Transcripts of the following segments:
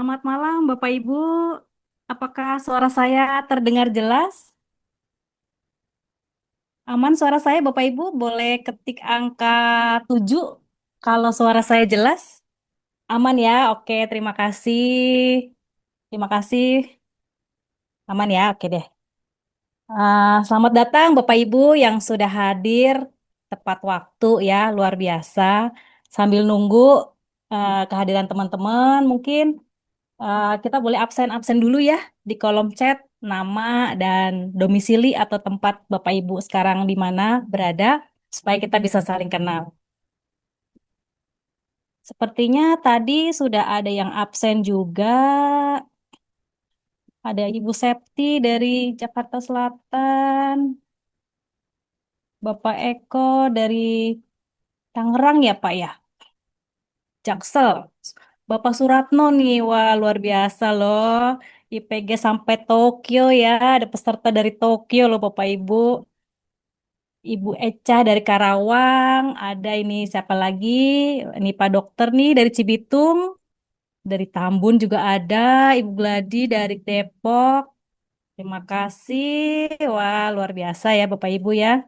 Selamat malam, Bapak Ibu. Apakah suara saya terdengar jelas? Aman suara saya, Bapak Ibu? Boleh ketik angka 7 kalau suara saya jelas? Aman ya? Oke, terima kasih. Terima kasih. Aman ya? Oke deh. Selamat datang Bapak Ibu yang sudah hadir tepat waktu ya, luar biasa. Sambil nunggu kehadiran teman-teman, mungkin kita boleh absen-absen dulu ya di kolom chat nama dan domisili atau tempat Bapak Ibu sekarang di mana berada supaya kita bisa saling kenal. Sepertinya tadi sudah ada yang absen juga. Ada Ibu Septi dari Jakarta Selatan, Bapak Eko dari Tangerang ya Pak ya, Jaksel. Bapak Suratno nih, wah luar biasa loh. IPG sampai Tokyo ya, ada peserta dari Tokyo loh Bapak Ibu. Ibu Eca dari Karawang, ada ini siapa lagi? Ini Pak Dokter nih dari Cibitung, dari Tambun juga ada, Ibu Gladi dari Depok. Terima kasih. Wah, luar biasa ya Bapak Ibu ya.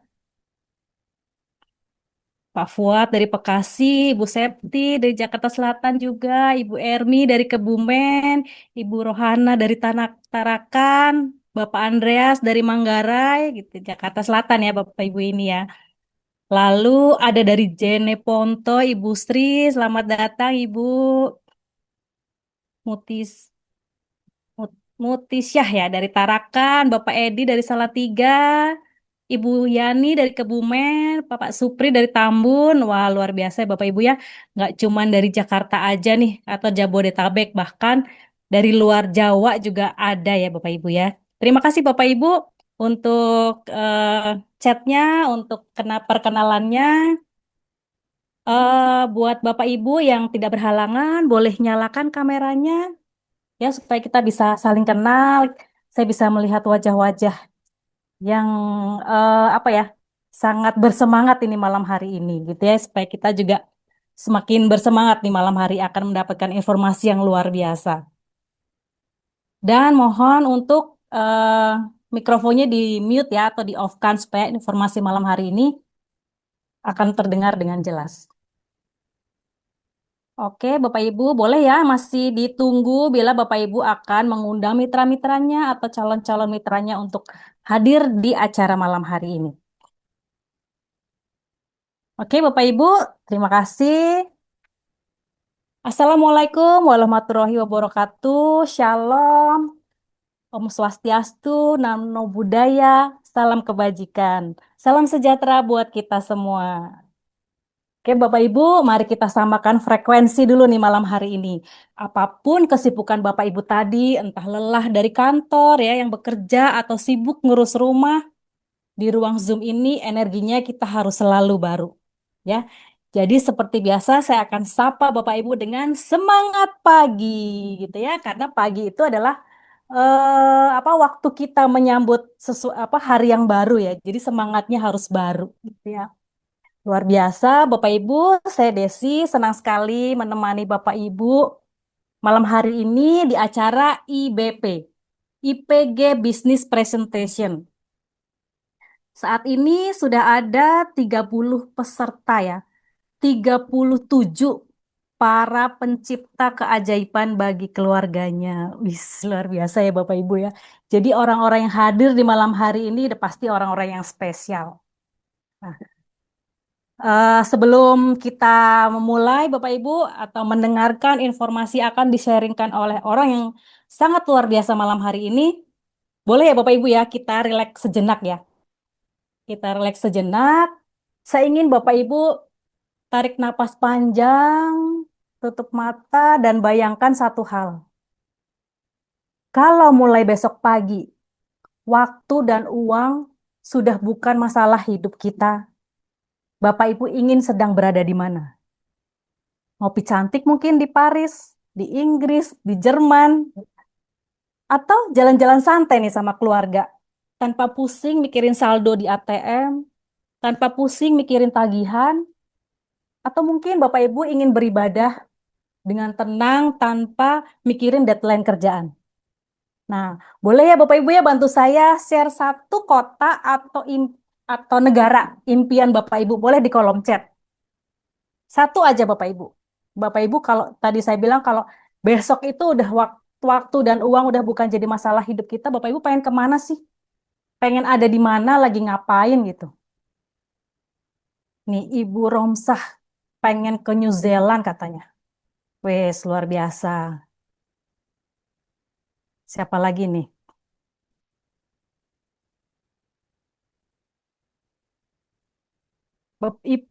Pak Fuad dari Bekasi, Ibu Septi dari Jakarta Selatan juga, Ibu Ermi dari Kebumen, Ibu Rohana dari Tanah Tarakan, Bapak Andreas dari Manggarai, gitu, Jakarta Selatan ya Bapak Ibu ini ya. Lalu ada dari Jene Ponto, Ibu Sri, selamat datang Ibu Mutis. Mutisyah ya dari Tarakan, Bapak Edi dari Salatiga, Ibu Yani dari Kebumen, Bapak Supri dari Tambun. Wah, luar biasa ya Bapak Ibu ya. Nggak cuman dari Jakarta aja nih atau Jabodetabek, bahkan dari luar Jawa juga ada ya Bapak Ibu ya. Terima kasih Bapak Ibu untuk chatnya, untuk perkenalannya. Buat Bapak Ibu yang tidak berhalangan, boleh nyalakan kameranya ya supaya kita bisa saling kenal. Saya bisa melihat wajah-wajah yang apa ya sangat bersemangat ini malam hari ini gitu ya supaya kita juga semakin bersemangat di malam hari akan mendapatkan informasi yang luar biasa. Dan mohon untuk mikrofonnya di mute ya atau di off kan supaya informasi malam hari ini akan terdengar dengan jelas. Oke, Bapak Ibu, boleh ya masih ditunggu bila Bapak Ibu akan mengundang mitra-mitranya atau calon-calon mitranya untuk hadir di acara malam hari ini. Oke, Bapak Ibu, terima kasih. Assalamualaikum warahmatullahi wabarakatuh. Shalom, Om Swastiastu, Namo Buddhaya, salam kebajikan. Salam sejahtera buat kita semua. Oke, Bapak Ibu, mari kita samakan frekuensi dulu nih malam hari ini. Apapun kesibukan Bapak Ibu tadi, entah lelah dari kantor ya yang bekerja atau sibuk ngurus rumah, di ruang Zoom ini energinya kita harus selalu baru. Ya. Jadi seperti biasa saya akan sapa Bapak Ibu dengan semangat pagi gitu ya, karena pagi itu adalah apa waktu kita menyambut hari yang baru ya. Jadi semangatnya harus baru gitu ya. Luar biasa, Bapak Ibu, saya Desi senang sekali menemani Bapak Ibu malam hari ini di acara IBP, IPG Business Presentation. Saat ini sudah ada 30 peserta ya, 37 para pencipta keajaiban bagi keluarganya. Wis, luar biasa ya Bapak Ibu ya. Jadi orang-orang yang hadir di malam hari ini udah pasti orang-orang yang spesial. Nah, sebelum kita memulai, Bapak Ibu, atau mendengarkan informasi akan di-sharingkan oleh orang yang sangat luar biasa malam hari ini, boleh ya Bapak Ibu ya, kita rileks sejenak ya. Kita rileks sejenak. Saya ingin Bapak Ibu tarik napas panjang, tutup mata, dan bayangkan satu hal. Kalau mulai besok pagi, waktu dan uang sudah bukan masalah hidup kita. Bapak Ibu ingin sedang berada di mana? Ngopi cantik mungkin di Paris, di Inggris, di Jerman, atau jalan-jalan santai nih sama keluarga. Tanpa pusing mikirin saldo di ATM, tanpa pusing mikirin tagihan, atau mungkin Bapak Ibu ingin beribadah dengan tenang tanpa mikirin deadline kerjaan. Nah, boleh ya Bapak Ibu ya bantu saya share satu kota atau negara impian Bapak Ibu boleh di kolom chat. Satu aja Bapak Ibu. Bapak Ibu kalau tadi saya bilang kalau besok itu udah waktu dan uang udah bukan jadi masalah hidup kita, Bapak Ibu pengen kemana sih? Pengen ada di mana, lagi ngapain gitu. Nih Ibu Romsah pengen ke New Zealand katanya. Wes luar biasa. Siapa lagi nih?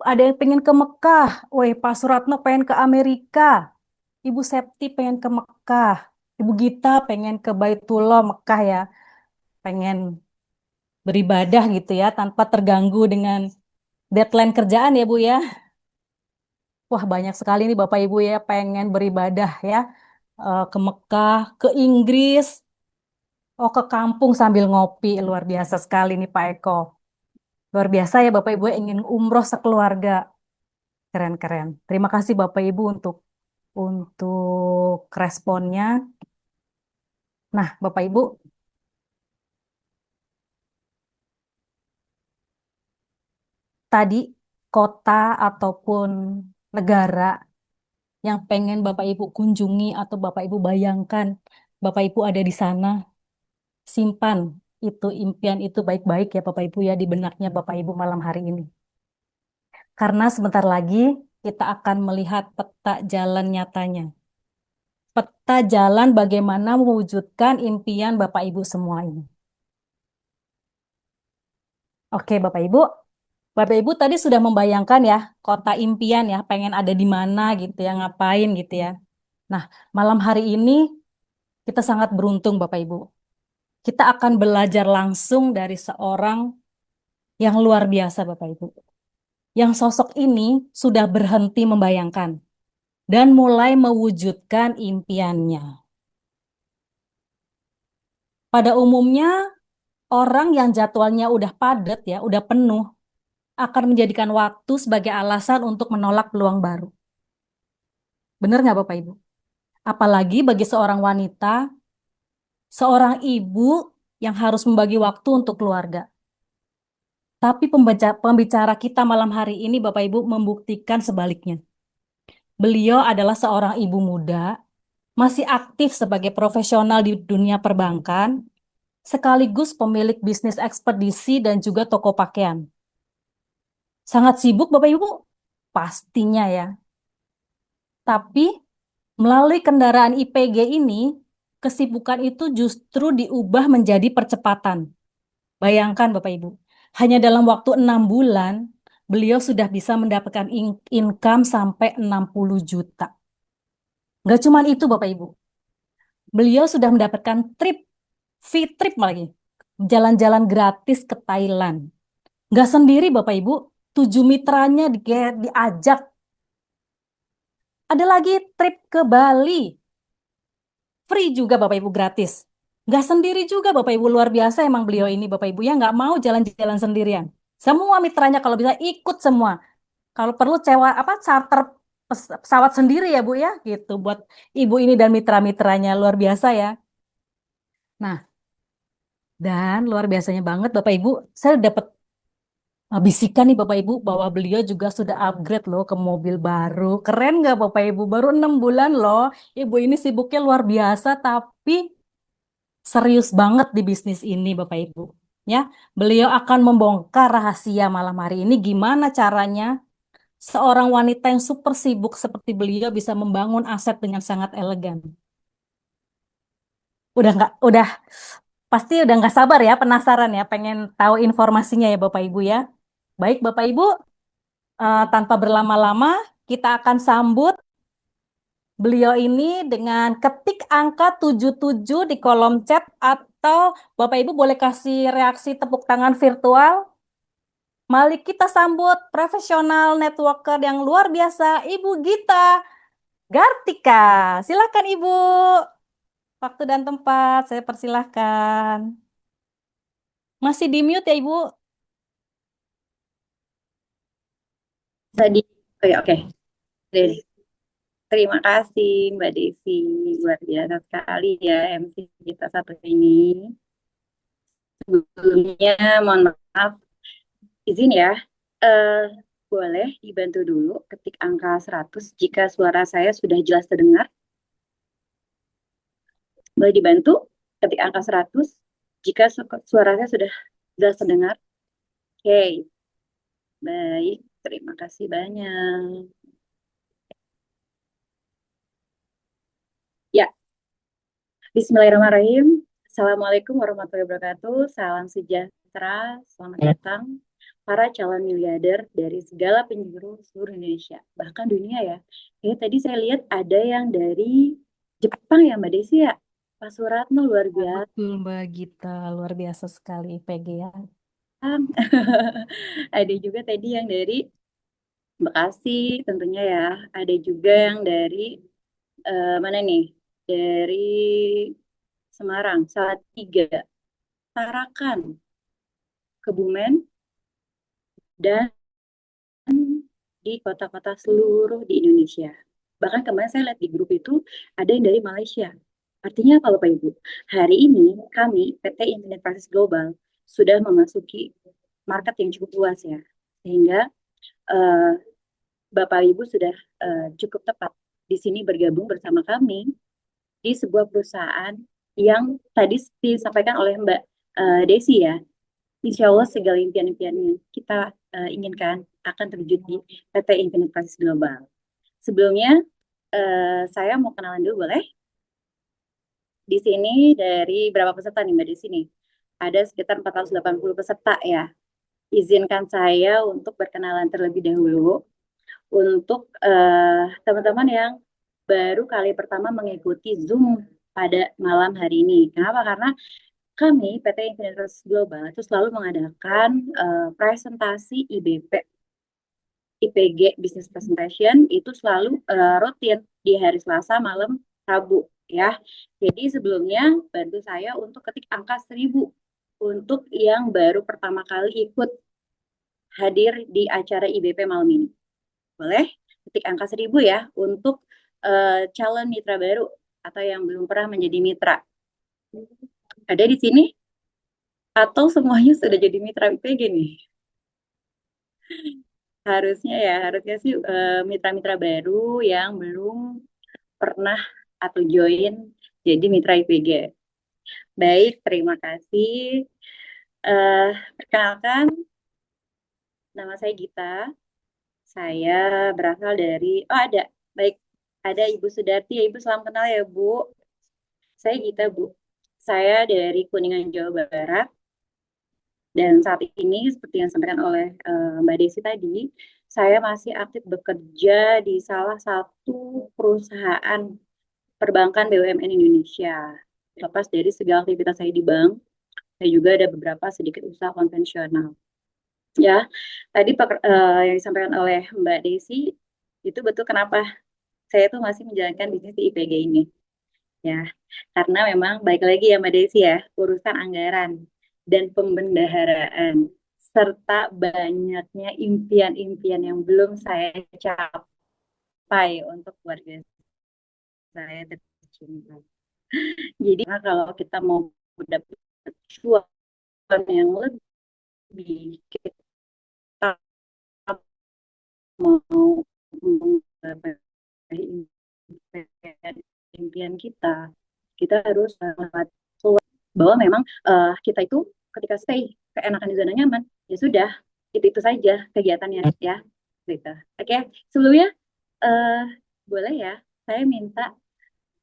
Ada yang pengen ke Mekah. Weh, Pak Suratno pengen ke Amerika. Ibu Septi pengen ke Mekah. Ibu Gita pengen ke Baitullah Mekah ya. Pengen beribadah gitu ya, tanpa terganggu dengan deadline kerjaan ya Bu ya. Wah banyak sekali nih Bapak Ibu ya pengen beribadah ya. Ke Mekah, ke Inggris, oh ke kampung sambil ngopi. Luar biasa sekali nih Pak Eko. Luar biasa ya Bapak Ibu ingin umroh sekeluarga. Keren-keren. Terima kasih Bapak Ibu untuk responnya. Nah, Bapak Ibu, tadi kota ataupun negara yang pengen Bapak Ibu kunjungi atau Bapak Ibu bayangkan Bapak Ibu ada di sana, simpan itu impian itu baik-baik ya Bapak Ibu ya di benaknya Bapak Ibu malam hari ini. Karena sebentar lagi kita akan melihat peta jalan nyatanya. Peta jalan bagaimana mewujudkan impian Bapak Ibu semua ini. Oke Bapak Ibu, Bapak Ibu tadi sudah membayangkan ya kota impian ya, pengen ada di mana gitu ya, ngapain gitu ya. Nah, malam hari ini kita sangat beruntung Bapak Ibu. Kita akan belajar langsung dari seorang yang luar biasa Bapak Ibu. Yang sosok ini sudah berhenti membayangkan dan mulai mewujudkan impiannya. Pada umumnya orang yang jadwalnya udah padat ya, udah penuh, akan menjadikan waktu sebagai alasan untuk menolak peluang baru. Benar nggak Bapak Ibu? Apalagi bagi seorang wanita, seorang ibu yang harus membagi waktu untuk keluarga. Tapi pembicara kita malam hari ini, Bapak Ibu, membuktikan sebaliknya. Beliau adalah seorang ibu muda, masih aktif sebagai profesional di dunia perbankan, sekaligus pemilik bisnis ekspedisi dan juga toko pakaian. Sangat sibuk, Bapak Ibu? Pastinya ya. Tapi melalui kendaraan IPG ini, kesibukan itu justru diubah menjadi percepatan. Bayangkan Bapak Ibu, hanya dalam waktu 6 bulan, beliau sudah bisa mendapatkan income sampai 60 juta. Nggak cuma itu Bapak Ibu, beliau sudah mendapatkan free trip lagi. Jalan-jalan gratis ke Thailand. Nggak sendiri Bapak Ibu, 7 mitranya diajak. Ada lagi trip ke Bali, free juga Bapak Ibu gratis. Nggak sendiri juga Bapak Ibu, luar biasa emang beliau ini Bapak Ibu ya nggak mau jalan-jalan sendirian. Semua mitranya kalau bisa ikut semua. Kalau perlu charter pesawat sendiri ya Bu ya gitu buat ibu ini dan mitra-mitranya luar biasa ya. Nah, dan luar biasanya banget Bapak Ibu, saya dapat bisikan nih Bapak Ibu bahwa beliau juga sudah upgrade loh ke mobil baru. Keren nggak Bapak Ibu? Baru 6 bulan loh. Ibu ini sibuknya luar biasa tapi serius banget di bisnis ini Bapak Ibu. Ya, beliau akan membongkar rahasia malam hari ini gimana caranya seorang wanita yang super sibuk seperti beliau bisa membangun aset dengan sangat elegan. Udah pasti udah nggak sabar ya, penasaran ya, pengen tahu informasinya ya Bapak Ibu ya. Baik Bapak Ibu, tanpa berlama-lama, kita akan sambut beliau ini dengan ketik angka 77 di kolom chat atau Bapak Ibu boleh kasih reaksi tepuk tangan virtual. Mari kita sambut profesional networker yang luar biasa, Ibu Gita Gartika. Silakan Ibu. Waktu dan tempat saya persilahkan. Masih di mute ya Ibu? Tadi, oke, oke. Deh. Terima kasih Mbak Desi, luar biasa sekali ya MC kita satu ini. Sebelumnya mohon maaf, izin ya, eh, boleh dibantu dulu ketik angka 100 jika suara saya sudah jelas terdengar. Boleh dibantu ketik angka 100 jika suara saya sudah jelas terdengar. Oke, baik, terima kasih banyak. Ya, Bismillahirrahmanirrahim. Assalamualaikum warahmatullahi wabarakatuh. Salam sejahtera. Selamat datang para calon miliarder dari segala penjuru seluruh Indonesia, bahkan dunia ya. Tadi saya lihat ada yang dari Jepang ya, Mbak Desi ya. Pak Suratno luar Ya, biasa. betul Mbak Gita, luar biasa sekali IPG ya. Ada juga tadi yang dari Bekasi tentunya ya. Ada juga yang dari mana nih? Dari Semarang, Salatiga, Tarakan, Kebumen, dan di kota-kota seluruh di Indonesia. Bahkan kemarin saya lihat di grup itu ada yang dari Malaysia. Artinya apa Bapak Ibu? Hari ini kami PT Infinite Praxis Global sudah memasuki market yang cukup luas ya. Sehingga eh, Bapak Ibu sudah cukup tepat di sini bergabung bersama kami di sebuah perusahaan yang tadi disampaikan oleh Mbak Desi ya. Insya Allah segala impian-impian yang kita inginkan akan terwujud di PT Infinite Praxis Global. Sebelumnya, saya mau kenalan dulu boleh? Di sini dari berapa peserta nih Mbak di sini? Ada sekitar 480 peserta ya. Izinkan saya untuk berkenalan terlebih dahulu untuk teman-teman yang baru kali pertama mengikuti Zoom pada malam hari ini. Kenapa? Karena kami PT Infinite Global itu selalu mengadakan presentasi IBP IPG Business Presentation itu selalu rutin di hari Selasa malam Rabu ya. Jadi sebelumnya bantu saya untuk ketik angka 1000 untuk yang baru pertama kali ikut hadir di acara IBP malam ini. Boleh ketik angka 1000 ya untuk calon mitra baru atau yang belum pernah menjadi mitra. Ada di sini atau semuanya sudah jadi mitra IPG nih? Harusnya ya, harusnya sih mitra-mitra baru yang belum pernah atau join jadi mitra IPG. Baik, terima kasih. Perkenalkan, nama saya Gita. Saya berasal dari, oh ada, baik, ada Ibu Sudarti. Ya, Ibu salam kenal ya, Bu. Saya Gita, Bu. Saya dari Kuningan, Jawa Barat. Dan saat ini, seperti yang disampaikan oleh Mbak Desi tadi, saya masih aktif bekerja di salah satu perusahaan perbankan BUMN Indonesia. Lepas dari segala aktivitas saya di bank, saya juga ada beberapa sedikit usaha konvensional. Ya, tadi yang disampaikan oleh Mbak Desi, itu betul kenapa saya tuh masih menjalankan bisnis di IPG ini. Ya, karena memang baik lagi ya Mbak Desi ya, urusan anggaran dan pembendaharaan, serta banyaknya impian-impian yang belum saya capai untuk keluarga saya tercinta. Jadi kalau kita mau dapat cuan yang lebih, kita mau menggapai impian kita, kita harus bahwa memang kita itu ketika stay keenakan di zona nyaman, ya sudah, itu saja kegiatannya ya. Gitu. Oke, sebelumnya eh, boleh ya, saya minta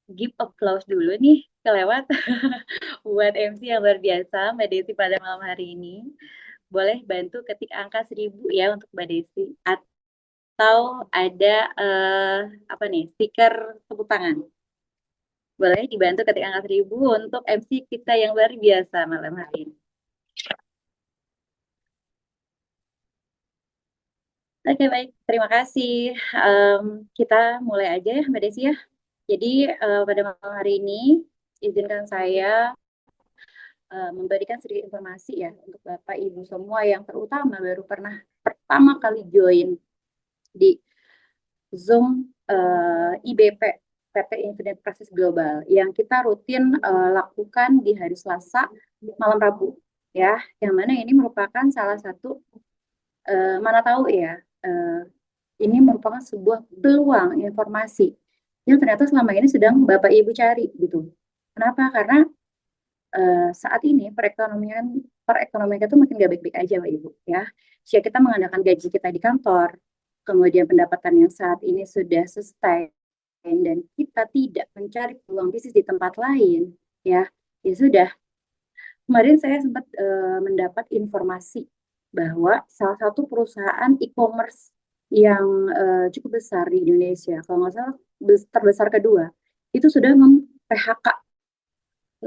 give applause dulu nih kelewat buat MC yang luar biasa Mbak Desi pada malam hari ini. Boleh bantu ketik angka 1000 ya untuk Mbak Desi. Atau ada apa nih, stiker tepuk tangan. Boleh dibantu ketik angka 1000 untuk MC kita yang luar biasa malam hari ini. Oke, baik. Terima kasih. Em, kita mulai aja ya, Mbak Desi ya. Jadi, pada malam hari ini, izinkan saya memberikan sedikit informasi ya untuk Bapak Ibu semua yang terutama baru pernah pertama kali join di Zoom IBP, PT Infinite Practice Global, yang kita rutin lakukan di hari Selasa malam Rabu, ya, yang mana ini merupakan salah satu, mana tahu ya, ini merupakan sebuah peluang informasi yang ternyata selama ini sedang Bapak Ibu cari gitu. Kenapa? Karena saat ini perekonomian itu makin gak baik-baik aja, Pak Ibu, ya. Jika kita mengandalkan gaji kita di kantor, kemudian pendapatan yang saat ini sudah sustain dan kita tidak mencari peluang bisnis di tempat lain, ya, ya sudah. Kemarin saya sempat mendapat informasi bahwa salah satu perusahaan e-commerce yang cukup besar di Indonesia, kalau nggak salah terbesar kedua, itu sudah mem-PHK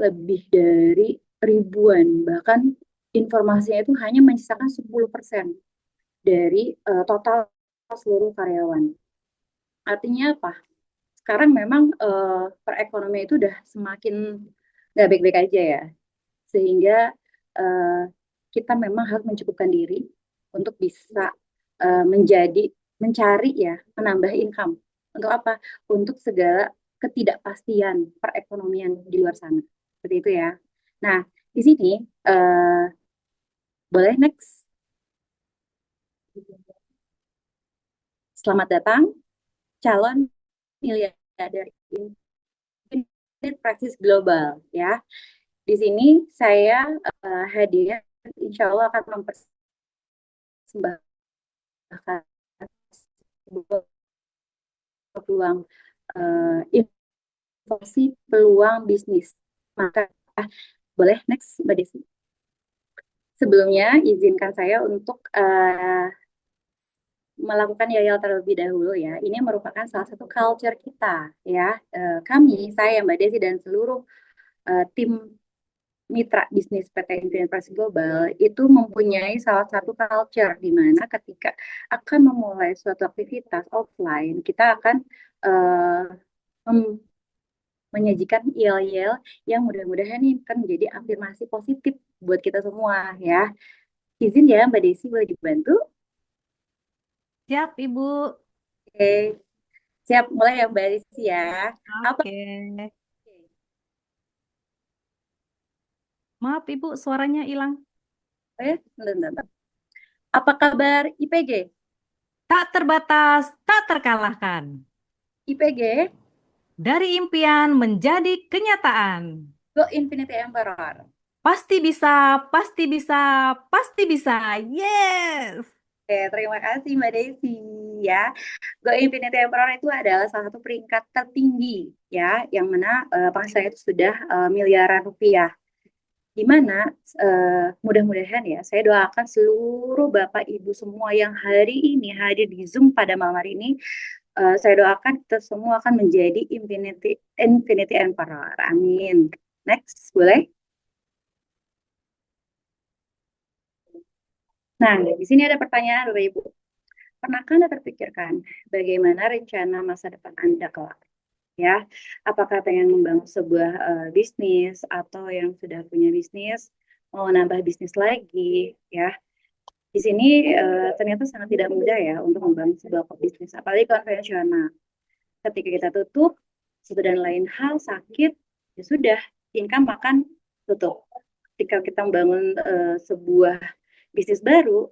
lebih dari ribuan, bahkan informasinya itu hanya menyisakan 10% dari total seluruh karyawan. Artinya apa? Sekarang memang perekonomian itu udah semakin nggak baik-baik aja ya, sehingga uh, kita memang harus mencukupkan diri untuk bisa menjadi mencari ya, menambah income. Untuk apa? Untuk segala ketidakpastian perekonomian di luar sana. Seperti itu ya. Nah, di sini uh, boleh next. Selamat datang calon miliarder Infinite Practice Global ya. Di sini saya hadir, insya Allah akan mempersembahkan sebuah peluang informasi peluang bisnis. Maka boleh next Mbak Desi. Sebelumnya izinkan saya untuk melakukan yayal terlebih dahulu ya. Ini merupakan salah satu culture kita ya. Kami, saya, Mbak Desi dan seluruh tim mitra bisnis PT Infinite Global itu mempunyai salah satu culture di mana ketika akan memulai suatu aktivitas offline, kita akan uh, menyajikan yel-yel yang mudah-mudahan ini kan menjadi afirmasi positif buat kita semua ya. Izin ya Mbak Desi, boleh dibantu? Siap, Ibu. Oke, siap mulai ya Mbak Desi ya. Apa? Oke. Maaf, Ibu, suaranya hilang. Bentar, bentar. Apa kabar IPG? Tak terbatas, tak terkalahkan. IPG Dari impian menjadi kenyataan. Go Infinity Emperor. Pasti bisa, pasti bisa, pasti bisa. Yes! Oke, terima kasih Mbak Desi ya. Go Infinity Emperor itu adalah salah satu peringkat tertinggi ya, yang mana penghasilannya itu sudah miliaran rupiah. Di mana mudah-mudahan ya, saya doakan seluruh Bapak Ibu semua yang hari ini hadir di Zoom pada malam hari ini, saya doakan kita semua akan menjadi Infinity Infinity Emperor. Amin. Next, boleh? Nah, di sini ada pertanyaan Bapak Ibu. Pernahkah Anda terpikirkan bagaimana rencana masa depan Anda kelak? Ya, apakah pengen membangun sebuah bisnis atau yang sudah punya bisnis mau nambah bisnis lagi? Ya, di sini ternyata sangat tidak mudah ya untuk membangun sebuah bisnis, apalagi konvensional. Ketika kita tutup, satu dan lain hal sakit, ya sudah, income makan tutup. Ketika kita membangun sebuah bisnis baru,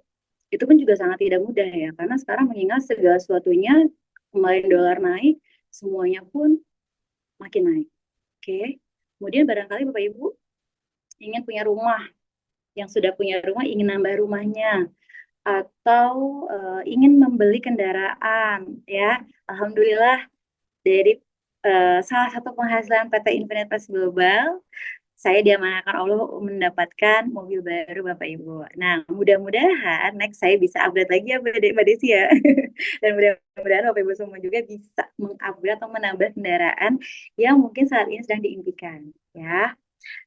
itu pun juga sangat tidak mudah ya, karena sekarang mengingat segala sesuatunya, kemarin dolar naik, semuanya pun makin naik. Oke, kemudian barangkali Bapak Ibu ingin punya rumah, yang sudah punya rumah ingin nambah rumahnya, atau ingin membeli kendaraan, ya. Alhamdulillah dari salah satu penghasilan PT Infinite Plus Global, saya diamanahkan Allah mendapatkan mobil baru Bapak Ibu. Nah, mudah-mudahan next saya bisa upgrade lagi ya Mbak Desi ya. Dan mudah-mudahan Bapak Ibu semua juga bisa mengupgrade atau menambah kendaraan yang mungkin saat ini sedang diimpikan. Ya.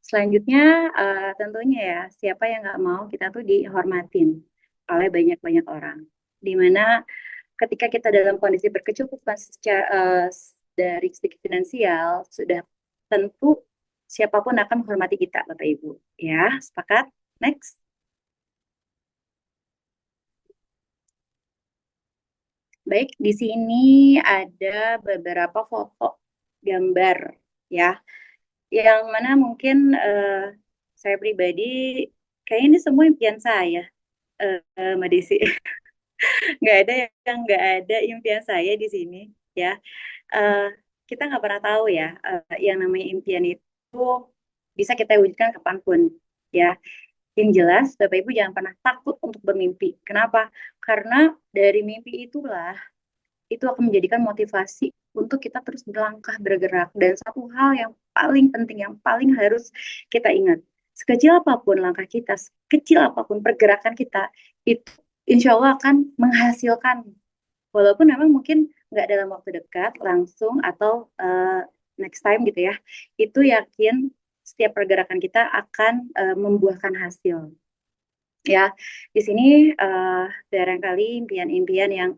Selanjutnya tentunya ya, siapa yang nggak mau kita tuh dihormatin oleh banyak-banyak orang. Dimana ketika kita dalam kondisi berkecukupan secara dari segi finansial, sudah tentu siapapun akan menghormati kita, Bapak Ibu. Ya, sepakat? Next. Baik, di sini ada beberapa foto gambar ya, yang mana mungkin saya pribadi kayaknya ini semua impian saya, Mbak Desi. Nggak ada yang nggak ada impian saya di sini ya. Eh, kita nggak pernah tahu ya, yang namanya impian itu bisa kita wujudkan kapanpun ya. Yang jelas, Bapak Ibu jangan pernah takut untuk bermimpi. Kenapa? Karena dari mimpi itulah itu akan menjadikan motivasi untuk kita terus berlangkah bergerak. Dan satu hal yang paling penting, yang paling harus kita ingat, sekecil apapun langkah kita, sekecil apapun pergerakan kita, itu insya Allah akan menghasilkan. Walaupun memang mungkin nggak dalam waktu dekat, langsung, atau next time gitu ya, itu yakin setiap pergerakan kita akan membuahkan hasil. Ya, di sini barangkali impian-impian yang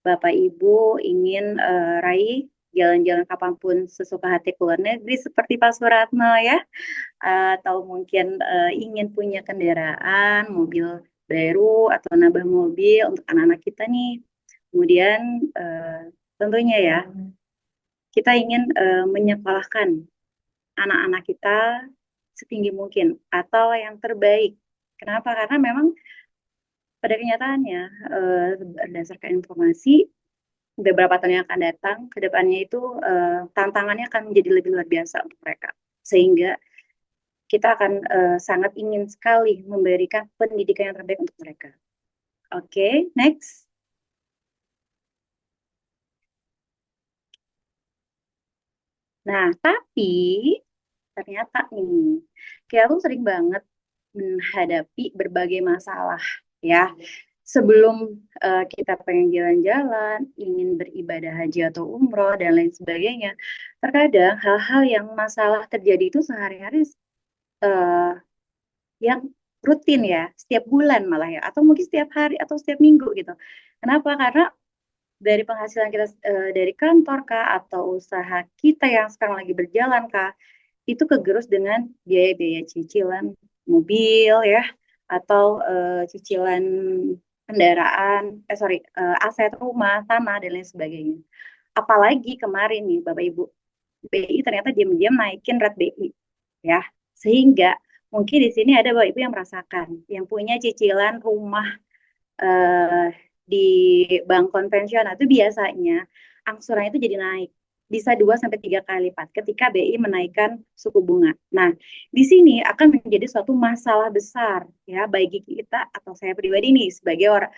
Bapak Ibu ingin raih, jalan-jalan kapanpun sesuka hati ke luar negeri seperti Pak Suratno ya, atau mungkin ingin punya kendaraan, mobil baru atau nambah mobil untuk anak-anak kita nih. Kemudian tentunya ya, kita ingin menyekolahkan anak-anak kita setinggi mungkin atau yang terbaik. Kenapa? Karena memang pada kenyataannya, berdasarkan informasi, beberapa tahun yang akan datang, ke depannya itu tantangannya akan menjadi lebih luar biasa untuk mereka. Sehingga kita akan sangat ingin sekali memberikan pendidikan yang terbaik untuk mereka. Oke, next. Nah, tapi ternyata nih, kita tuh sering banget menghadapi berbagai masalah, ya. Sebelum kita pengen jalan-jalan, ingin beribadah haji atau umroh, dan lain sebagainya, terkadang hal-hal yang masalah terjadi itu sehari-hari eh, yang rutin ya, setiap bulan malah ya, atau mungkin setiap hari atau setiap minggu gitu. Kenapa? Karena dari penghasilan kita dari kantor kah, atau usaha kita yang sekarang lagi berjalan kah, itu kegerus dengan biaya-biaya cicilan mobil ya, atau cicilan kendaraan, aset rumah, tanah dan lain sebagainya. Apalagi kemarin nih Bapak Ibu, BI ternyata diam-diam naikin rate BI ya, sehingga mungkin di sini ada Bapak Ibu yang merasakan, yang punya cicilan rumah eh, di bank konvensional itu biasanya angsurannya itu jadi naik, bisa 2 sampai 3 kali lipat ketika BI menaikkan suku bunga. Nah, di sini akan menjadi suatu masalah besar ya bagi kita atau saya pribadi nih sebagai orang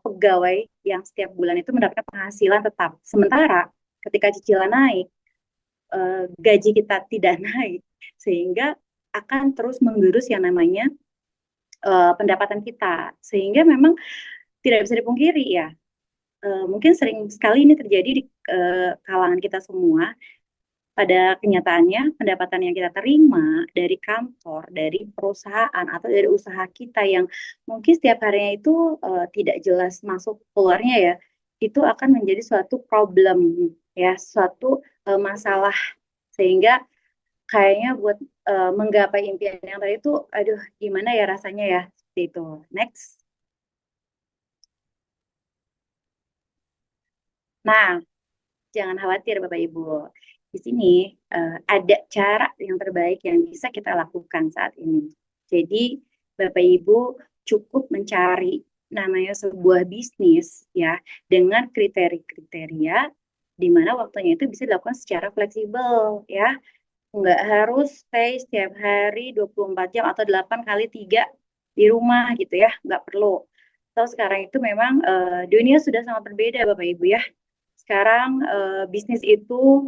pegawai yang setiap bulan itu mendapatkan penghasilan tetap. Sementara ketika cicilan naik, gaji kita tidak naik, sehingga akan terus menggerus yang namanya pendapatan kita. Sehingga memang tidak bisa dipungkiri ya, mungkin sering sekali ini terjadi di kalangan kita semua. Pada kenyataannya, pendapatan yang kita terima dari kantor, dari perusahaan, atau dari usaha kita yang mungkin setiap harinya itu tidak jelas masuk keluarnya ya, itu akan menjadi suatu problem ya, suatu masalah. Sehingga kayaknya buat menggapai impian yang tadi itu, aduh gimana ya rasanya ya, seperti itu. Next. Nah, jangan khawatir Bapak Ibu. Di sini ada cara yang terbaik yang bisa kita lakukan saat ini. Jadi Bapak Ibu cukup mencari namanya sebuah bisnis ya, dengan kriteria-kriteria di mana waktunya itu bisa dilakukan secara fleksibel ya. Nggak harus stay setiap hari 24 jam atau 8 kali 3 di rumah gitu ya, nggak perlu. Terus sekarang itu memang dunia sudah sangat berbeda Bapak Ibu ya. Sekarang bisnis itu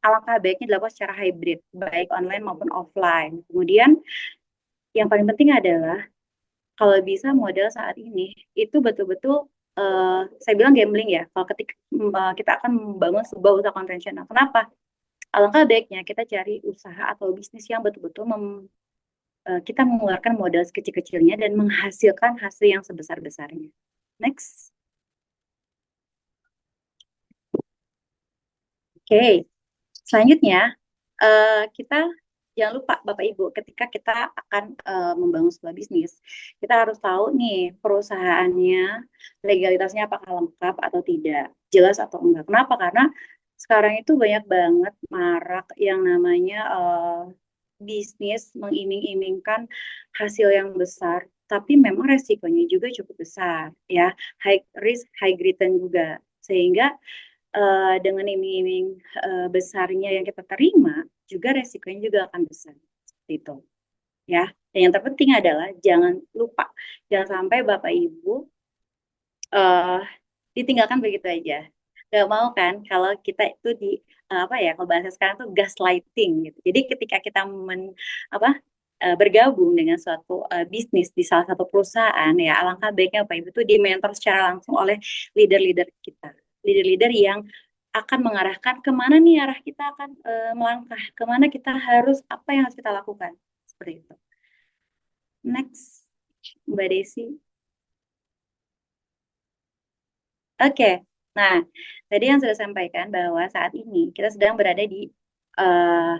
alangkah baiknya dilakukan secara hybrid, baik online maupun offline. Kemudian yang paling penting adalah kalau bisa modal saat ini itu betul-betul saya bilang gambling ya. Kalau ketika kita akan membangun sebuah usaha konvensional, kenapa? Alangkah baiknya kita cari usaha atau bisnis yang betul-betul kita mengeluarkan modal sekecil-kecilnya dan menghasilkan hasil yang sebesar-besarnya. Next. Oke, selanjutnya kita jangan lupa Bapak Ibu, ketika kita akan membangun sebuah bisnis, kita harus tahu nih perusahaannya, legalitasnya apakah lengkap atau tidak, jelas atau enggak. Kenapa? Karena sekarang itu banyak banget marak yang namanya bisnis mengiming-imingkan hasil yang besar, tapi memang resikonya juga cukup besar, ya, high risk, high return juga, sehingga dengan iming-iming besarnya yang kita terima, juga resikonya juga akan besar. Seperti itu. Ya. Dan yang terpenting adalah jangan lupa, jangan sampai Bapak Ibu eh, ditinggalkan begitu aja. Gak mau kan kalau kita itu di apa ya, kalau bahasa sekarang tuh gaslighting gitu. Jadi ketika kita apa bergabung dengan suatu bisnis di salah satu perusahaan, ya alangkah baiknya Bapak Ibu itu di mentor secara langsung oleh leader-leader kita. Leader-leader yang akan mengarahkan kemana nih arah kita akan melangkah, kemana kita harus, apa yang harus kita lakukan. Seperti itu. Next, Mbak Desi. Oke, nah tadi yang sudah sampaikan bahwa saat ini kita sedang berada di eh,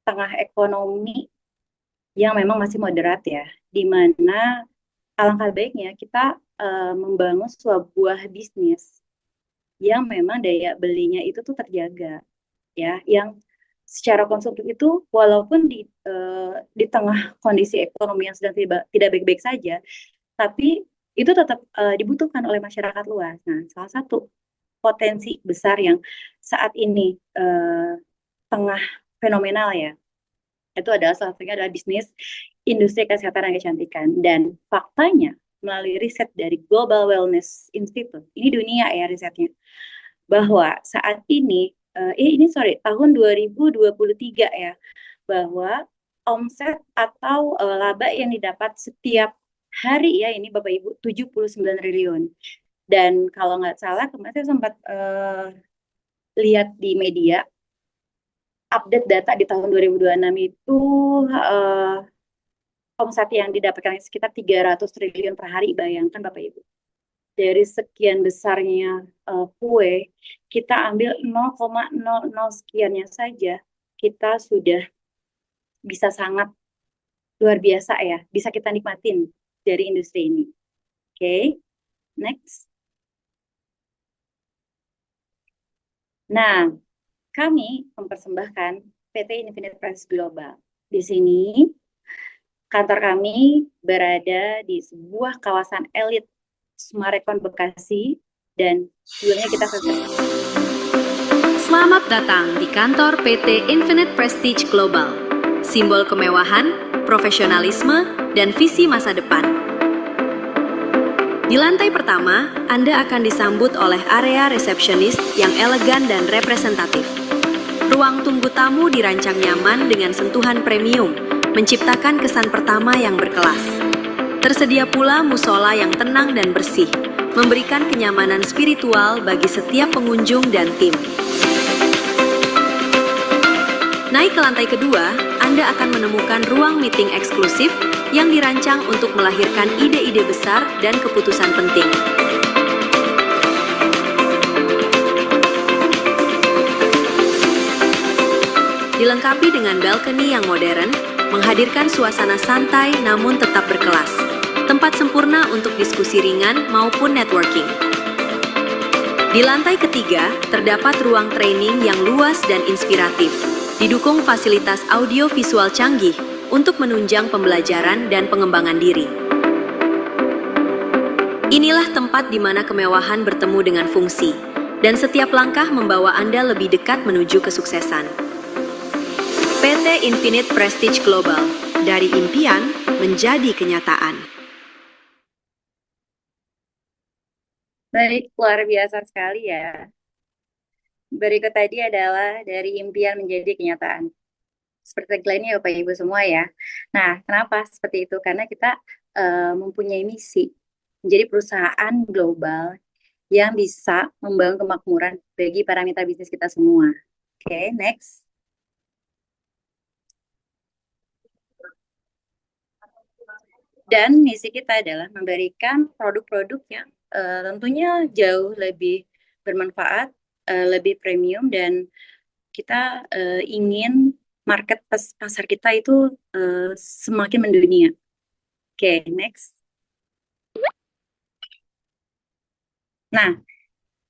tengah ekonomi yang memang masih moderat ya, di mana alangkah baiknya kita membangun sebuah bisnis yang memang daya belinya itu tuh terjaga, ya, yang secara konsumtif itu walaupun di tengah kondisi ekonomi yang sedang tidak baik-baik saja, tapi itu tetap dibutuhkan oleh masyarakat luas. Nah, salah satu potensi besar yang saat ini tengah fenomenal ya, itu adalah salah satunya adalah bisnis industri kesehatan dan kecantikan. Dan faktanya melalui riset dari Global Wellness Institute, ini dunia ya risetnya, bahwa saat ini, ini sorry, tahun 2023 ya, bahwa omset atau laba yang didapat setiap hari ya ini Bapak Ibu 79 triliun. Dan kalau nggak salah kemarin saya sempat lihat di media update data di tahun 2026 itu eh, omset yang didapatkan sekitar 300 triliun per hari. Bayangkan Bapak Ibu. Dari sekian besarnya kue, kita ambil 0,00 sekiannya saja, kita sudah bisa sangat luar biasa ya, bisa kita nikmatin dari industri ini. Oke, okay, next. Nah, kami mempersembahkan PT Infinite Price Global. Di sini kantor kami berada di sebuah kawasan elit Sumarekon Bekasi, dan sebelumnya kita Selamat datang di kantor PT Infinite Prestige Global. Simbol kemewahan, profesionalisme, dan visi masa depan. Di lantai pertama, Anda akan disambut oleh area resepsionis yang elegan dan representatif. Ruang tunggu tamu dirancang nyaman dengan sentuhan premium, menciptakan kesan pertama yang berkelas. Tersedia pula musola yang tenang dan bersih, memberikan kenyamanan spiritual bagi setiap pengunjung dan tim. Naik ke lantai kedua, Anda akan menemukan ruang meeting eksklusif yang dirancang untuk melahirkan ide-ide besar dan keputusan penting. Dilengkapi dengan balkoni yang modern, menghadirkan suasana santai namun tetap berkelas. Tempat sempurna untuk diskusi ringan maupun networking. Di lantai ketiga, terdapat ruang training yang luas dan inspiratif, didukung fasilitas audio visual canggih untuk menunjang pembelajaran dan pengembangan diri. Inilah tempat di mana kemewahan bertemu dengan fungsi, dan setiap langkah membawa Anda lebih dekat menuju kesuksesan. PT Infinite Prestige Global, dari impian menjadi kenyataan. baik, luar biasa sekali ya. Berikut tadi adalah dari impian menjadi kenyataan. Seperti tagline-nya Bapak Ibu semua ya. Nah, kenapa seperti itu? Karena kita mempunyai misi menjadi perusahaan global yang bisa membangun kemakmuran bagi para mitra bisnis kita semua. Oke, next. Dan misi kita adalah memberikan produk-produk yang tentunya jauh lebih bermanfaat, lebih premium, dan kita ingin market pasar kita itu semakin mendunia. Oke, next. Nah,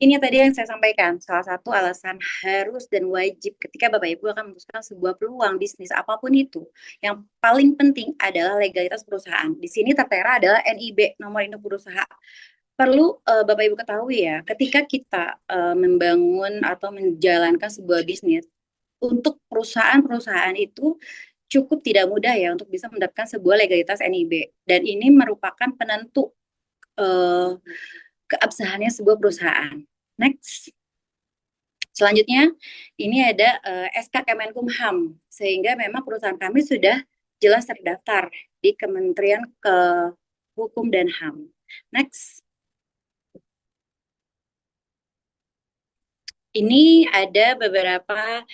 ini tadi yang saya sampaikan, salah satu alasan harus dan wajib ketika Bapak Ibu akan memutuskan sebuah peluang bisnis apapun itu, yang paling penting adalah legalitas perusahaan. Di sini tertera adalah NIB, nomor induk berusaha. Perlu Bapak Ibu ketahui ya, ketika kita membangun atau menjalankan sebuah bisnis, untuk perusahaan-perusahaan itu cukup tidak mudah ya untuk bisa mendapatkan sebuah legalitas NIB. Dan ini merupakan penentu eh, keabsahannya sebuah perusahaan. Next. Selanjutnya, ini ada SK Kemenkumham, sehingga memang perusahaan kami sudah jelas terdaftar di Kementerian Hukum dan HAM. Next. Ini ada beberapa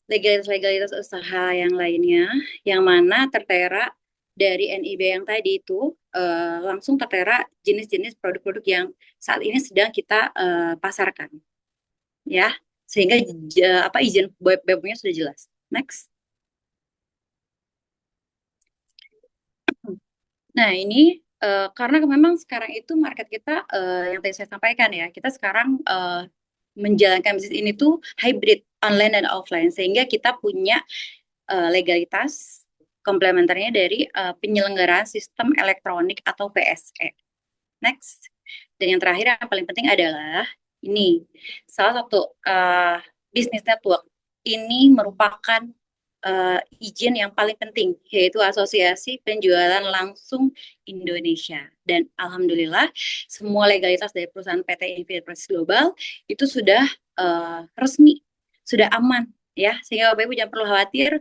legalitas-legalitas usaha yang lainnya, yang mana tertera dari NIB yang tadi itu langsung tertera jenis-jenis produk-produk yang saat ini sedang kita pasarkan, ya, sehingga izin BEM-nya sudah jelas. Next. Nah, ini karena memang sekarang itu market kita yang tadi saya sampaikan ya, kita sekarang menjalankan bisnis ini tuh hybrid online dan offline, sehingga kita punya legalitas komplementernya dari penyelenggaraan sistem elektronik atau PSE. Next. Dan yang terakhir yang paling penting adalah ini salah satu bisnis network. Ini merupakan izin yang paling penting, yaitu Asosiasi Penjualan Langsung Indonesia. Dan alhamdulillah semua legalitas dari perusahaan PT Investasi Global itu sudah resmi, sudah aman ya, sehingga Bapak Ibu jangan perlu khawatir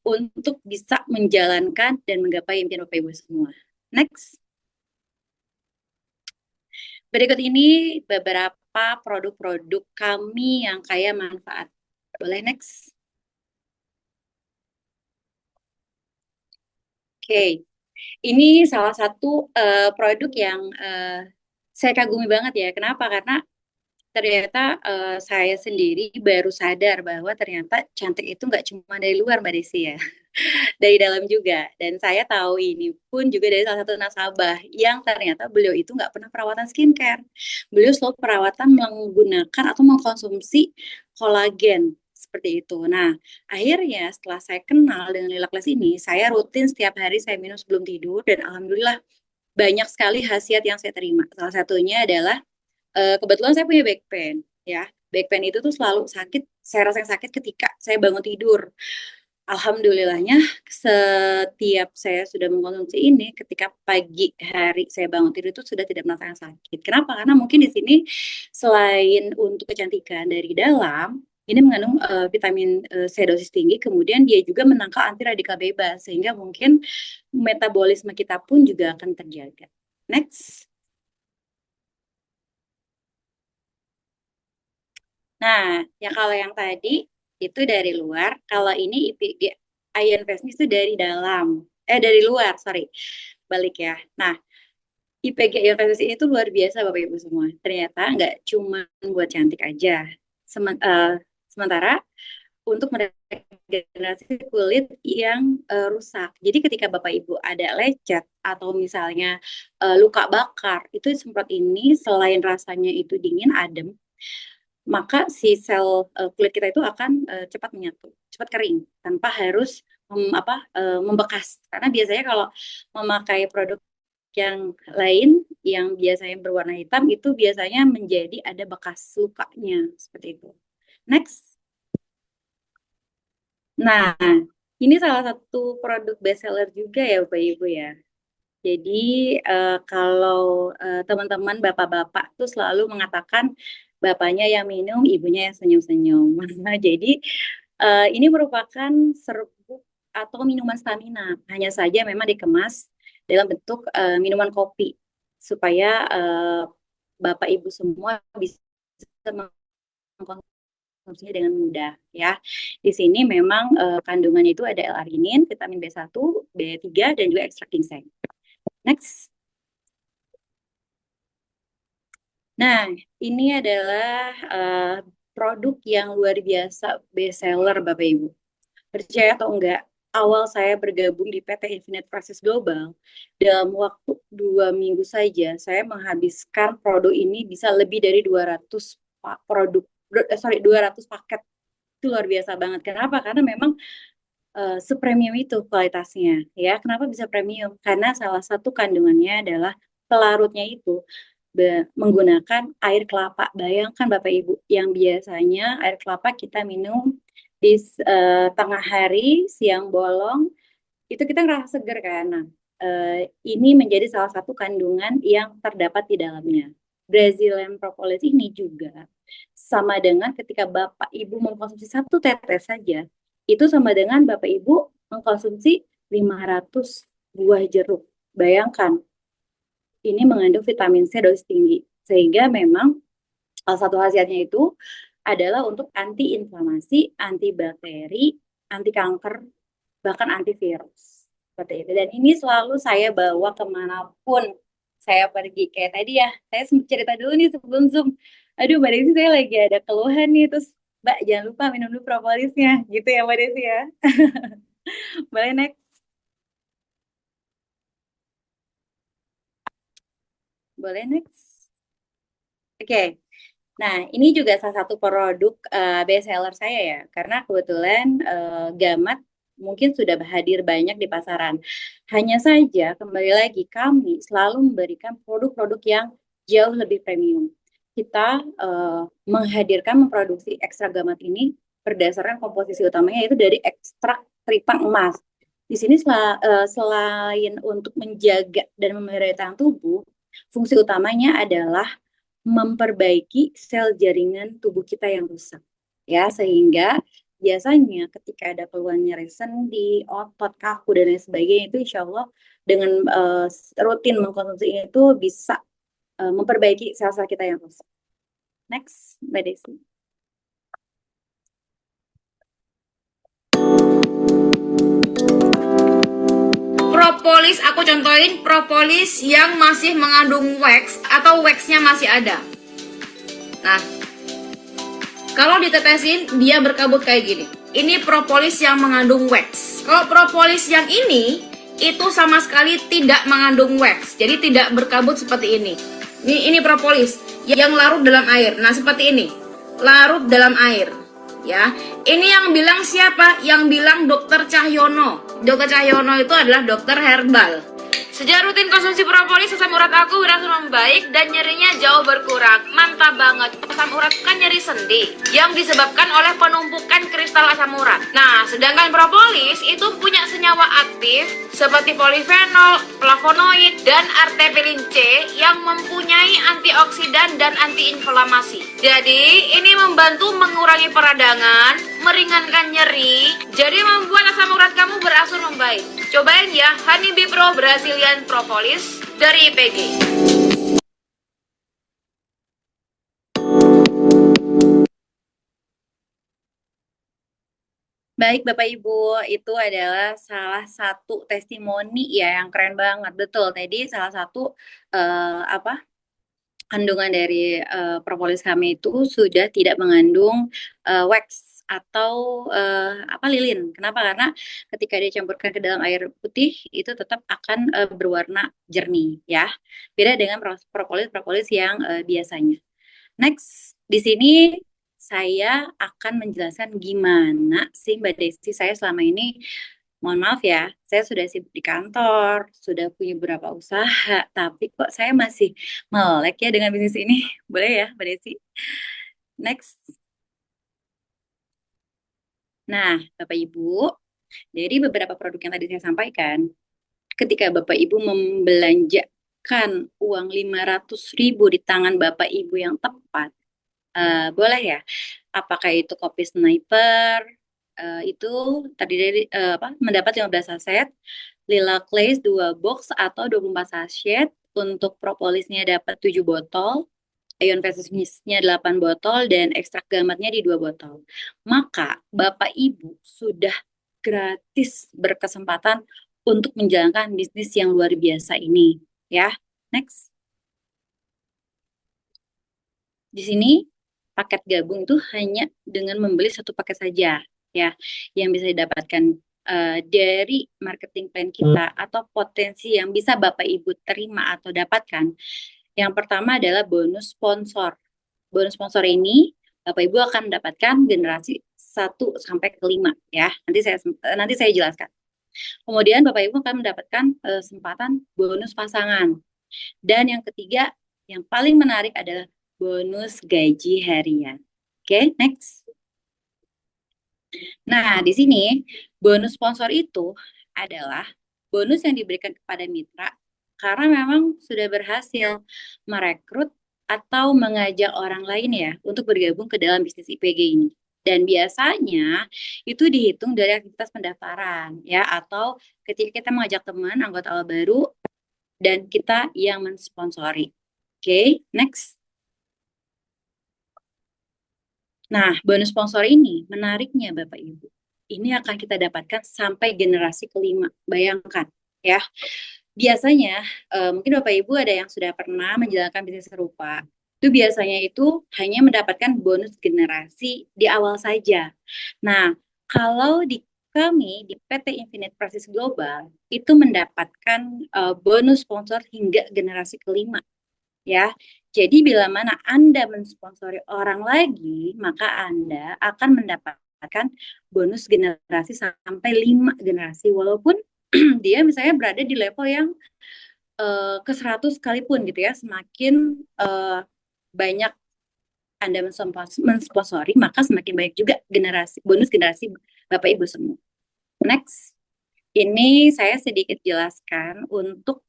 untuk bisa menjalankan dan menggapai impian Bapak Ibu semua. Next. Berikut ini beberapa produk-produk kami yang kaya manfaat. Boleh next? Oke, ini salah satu produk yang saya kagumi banget ya. Kenapa? Karena ternyata saya sendiri baru sadar bahwa ternyata cantik itu nggak cuma dari luar, Mbak Desi ya. Dari dalam juga. Dan saya tahu ini pun juga dari salah satu nasabah yang ternyata beliau itu nggak pernah perawatan skincare. Beliau selalu perawatan menggunakan atau mengkonsumsi kolagen seperti itu. Nah, akhirnya setelah saya kenal dengan Lila Glass ini, saya rutin setiap hari saya minum sebelum tidur dan alhamdulillah banyak sekali khasiat yang saya terima. Salah satunya adalah kebetulan saya punya back pain ya. Back pain itu tuh selalu sakit, saya rasain sakit ketika saya bangun tidur. Alhamdulillahnya setiap saya sudah mengkonsumsi ini, ketika pagi hari saya bangun tidur itu sudah tidak merasakan sakit. Kenapa? Karena mungkin di sini selain untuk kecantikan dari dalam, ini mengandung vitamin C dosis tinggi, kemudian dia juga menangkal anti radikal bebas, sehingga mungkin metabolisme kita pun juga akan terjaga. Next. Nah, ya kalau yang tadi itu dari luar, kalau ini IPG Ion Fast itu dari dalam, dari luar, sorry, balik ya. Nah, IPG Ion Fast ini tuh luar biasa Bapak Ibu semua. Ternyata nggak cuma buat cantik aja. Sementara untuk meregenerasi kulit yang rusak. Jadi ketika Bapak Ibu ada lecet atau misalnya luka bakar, itu semprot ini selain rasanya itu dingin, adem, maka si sel kulit kita itu akan cepat menyatu, cepat kering tanpa harus membekas. Karena biasanya kalau memakai produk yang lain yang biasanya berwarna hitam itu biasanya menjadi ada bekas lukanya seperti itu. Next. Nah, ini salah satu produk best seller juga ya Bapak Ibu ya. Jadi kalau teman-teman bapak-bapak tuh selalu mengatakan bapaknya yang minum, ibunya yang senyum-senyum. Jadi ini merupakan serbuk atau minuman stamina. Hanya saja memang dikemas dalam bentuk minuman kopi supaya bapak ibu semua bisa mengkonsumsinya dengan mudah ya. Di sini memang kandungannya itu ada L-arginin, vitamin B1, B3 dan juga ekstrak ginseng. Next. Nah, ini adalah produk yang luar biasa best seller Bapak Ibu. percaya atau enggak, awal saya bergabung di PT Infinite Process Global, dalam waktu 2 minggu saja, saya menghabiskan produk ini bisa lebih dari 200 produk, 200 paket. Itu luar biasa banget. Kenapa? Karena memang sepremium itu kualitasnya. Ya, kenapa bisa premium? Karena salah satu kandungannya adalah pelarutnya itu menggunakan air kelapa. Bayangkan Bapak Ibu, yang biasanya air kelapa kita minum di tengah hari, siang bolong, itu kita ngerasa seger kan. Nah, ini menjadi salah satu kandungan yang terdapat di dalamnya. Brazilian propolis ini juga sama dengan ketika Bapak Ibu mengkonsumsi 1 tetes saja, itu sama dengan Bapak Ibu mengkonsumsi 500 buah jeruk. Bayangkan, ini mengandung vitamin C dosis tinggi. Sehingga memang salah satu khasiatnya itu adalah untuk anti inflamasi, anti bakteri, anti kanker, bahkan antivirus. Seperti itu. Dan ini selalu saya bawa kemanapun saya pergi. Kayak tadi ya, saya cerita dulu nih sebelum Zoom. Aduh, Mbak Desi, saya lagi ada keluhan nih. Terus, Mbak, jangan lupa minum dulu propolisnya. Gitu ya, Mbak Desi ya. Boleh next? Boleh next? Oke. Nah, ini juga salah satu produk best seller saya ya, karena kebetulan Gamat mungkin sudah hadir banyak di pasaran. Hanya saja, kembali lagi, kami selalu memberikan produk-produk yang jauh lebih premium. Kita menghadirkan, memproduksi ekstra Gamat ini berdasarkan komposisi utamanya yaitu dari ekstrak tripang emas. Di sini selain untuk menjaga dan memelihara tahan tubuh, fungsi utamanya adalah memperbaiki sel jaringan tubuh kita yang rusak, ya, sehingga biasanya ketika ada keluhan nyeri sendi, otot kaku dan lain sebagainya, itu insya Allah dengan rutin mengkonsumsi ini itu bisa memperbaiki sel-sel kita yang rusak. Next, Mbak Desi. Propolis, aku contohin propolis yang masih mengandung wax atau waxnya masih ada. Nah, kalau ditetesin dia berkabut kayak gini. Ini propolis yang mengandung wax. Kalau propolis yang ini itu sama sekali tidak mengandung wax, jadi tidak berkabut seperti ini. Ini propolis yang larut dalam air. Nah, seperti ini, larut dalam air. Ya, ini yang bilang siapa? Yang bilang Dokter Cahyono. Dokter Cahyono itu adalah dokter herbal. Sejak rutin konsumsi propolis, asam urat aku berangsur membaik dan nyerinya jauh berkurang. Mantap banget. Asam urat kan nyeri sendi yang disebabkan oleh penumpukan kristal asam urat. Nah, sedangkan propolis itu punya senyawa aktif seperti polifenol, flavonoid, dan artefilin C yang mempunyai antioksidan dan antiinflamasi. Jadi, ini membantu mengurangi peradangan, meringankan nyeri, jadi membuat asam urat kamu berangsur membaik. Cobain ya, Honeybee Pro Brazilian Propolis dari IPG. Baik Bapak Ibu, itu adalah salah satu testimoni ya yang keren banget. Betul, tadi salah satu kandungan dari propolis kami itu sudah tidak mengandung wax atau lilin. Kenapa? Karena ketika dicampurkan ke dalam air putih itu tetap akan berwarna jernih ya. Beda dengan propolis yang biasanya. Next, di sini saya akan menjelaskan gimana sih Mbak Desi saya selama ini, mohon maaf ya, saya sudah sibuk di kantor, sudah punya beberapa usaha, tapi kok saya masih melek ya dengan bisnis ini. Boleh ya Mbak Desi? Next. Nah, Bapak Ibu, dari beberapa produk yang tadi saya sampaikan, ketika Bapak Ibu membelanjakan uang 500.000 di tangan Bapak Ibu yang tepat, boleh ya, apakah itu kopi sniper, itu terdiri dari mendapat 15 saset, Lila Glaze 2 box atau 24 sachet, untuk propolisnya dapat 7 botol, Ion Versusnya 8 botol, dan ekstrak gamatnya di 2 botol. Maka Bapak Ibu sudah gratis berkesempatan untuk menjalankan bisnis yang luar biasa ini. Ya, next. Di sini paket gabung itu hanya dengan membeli 1 paket saja. ya yang bisa didapatkan dari marketing plan kita atau potensi yang bisa Bapak Ibu terima atau dapatkan. Yang pertama adalah bonus sponsor. Bonus sponsor ini Bapak Ibu akan mendapatkan generasi 1 sampai ke 5 ya. Nanti saya jelaskan. Kemudian Bapak Ibu akan mendapatkan kesempatan bonus pasangan. Dan yang ketiga, yang paling menarik adalah bonus gaji harian. Oke, next. Nah, di sini bonus sponsor itu adalah bonus yang diberikan kepada mitra karena memang sudah berhasil merekrut atau mengajak orang lain ya untuk bergabung ke dalam bisnis IPG ini. Dan biasanya itu dihitung dari aktivitas pendaftaran ya atau ketika kita mengajak teman anggota baru dan kita yang mensponsori. Oke, next. Nah, bonus sponsor ini menariknya Bapak Ibu. Ini akan kita dapatkan sampai generasi kelima. Bayangkan ya. Biasanya mungkin Bapak Ibu ada yang sudah pernah menjalankan bisnis serupa. Itu biasanya itu hanya mendapatkan bonus generasi di awal saja. Nah, kalau di kami di PT Infinite Practice Global itu mendapatkan bonus sponsor hingga generasi kelima ya. Jadi bila mana Anda mensponsori orang lagi, maka Anda akan mendapatkan bonus generasi sampai 5 generasi walaupun dia misalnya berada di level yang ke 100 sekalipun gitu ya. Semakin banyak Anda mensponsori, maka semakin banyak juga bonus generasi Bapak Ibu semua. Next. Ini saya sedikit jelaskan untuk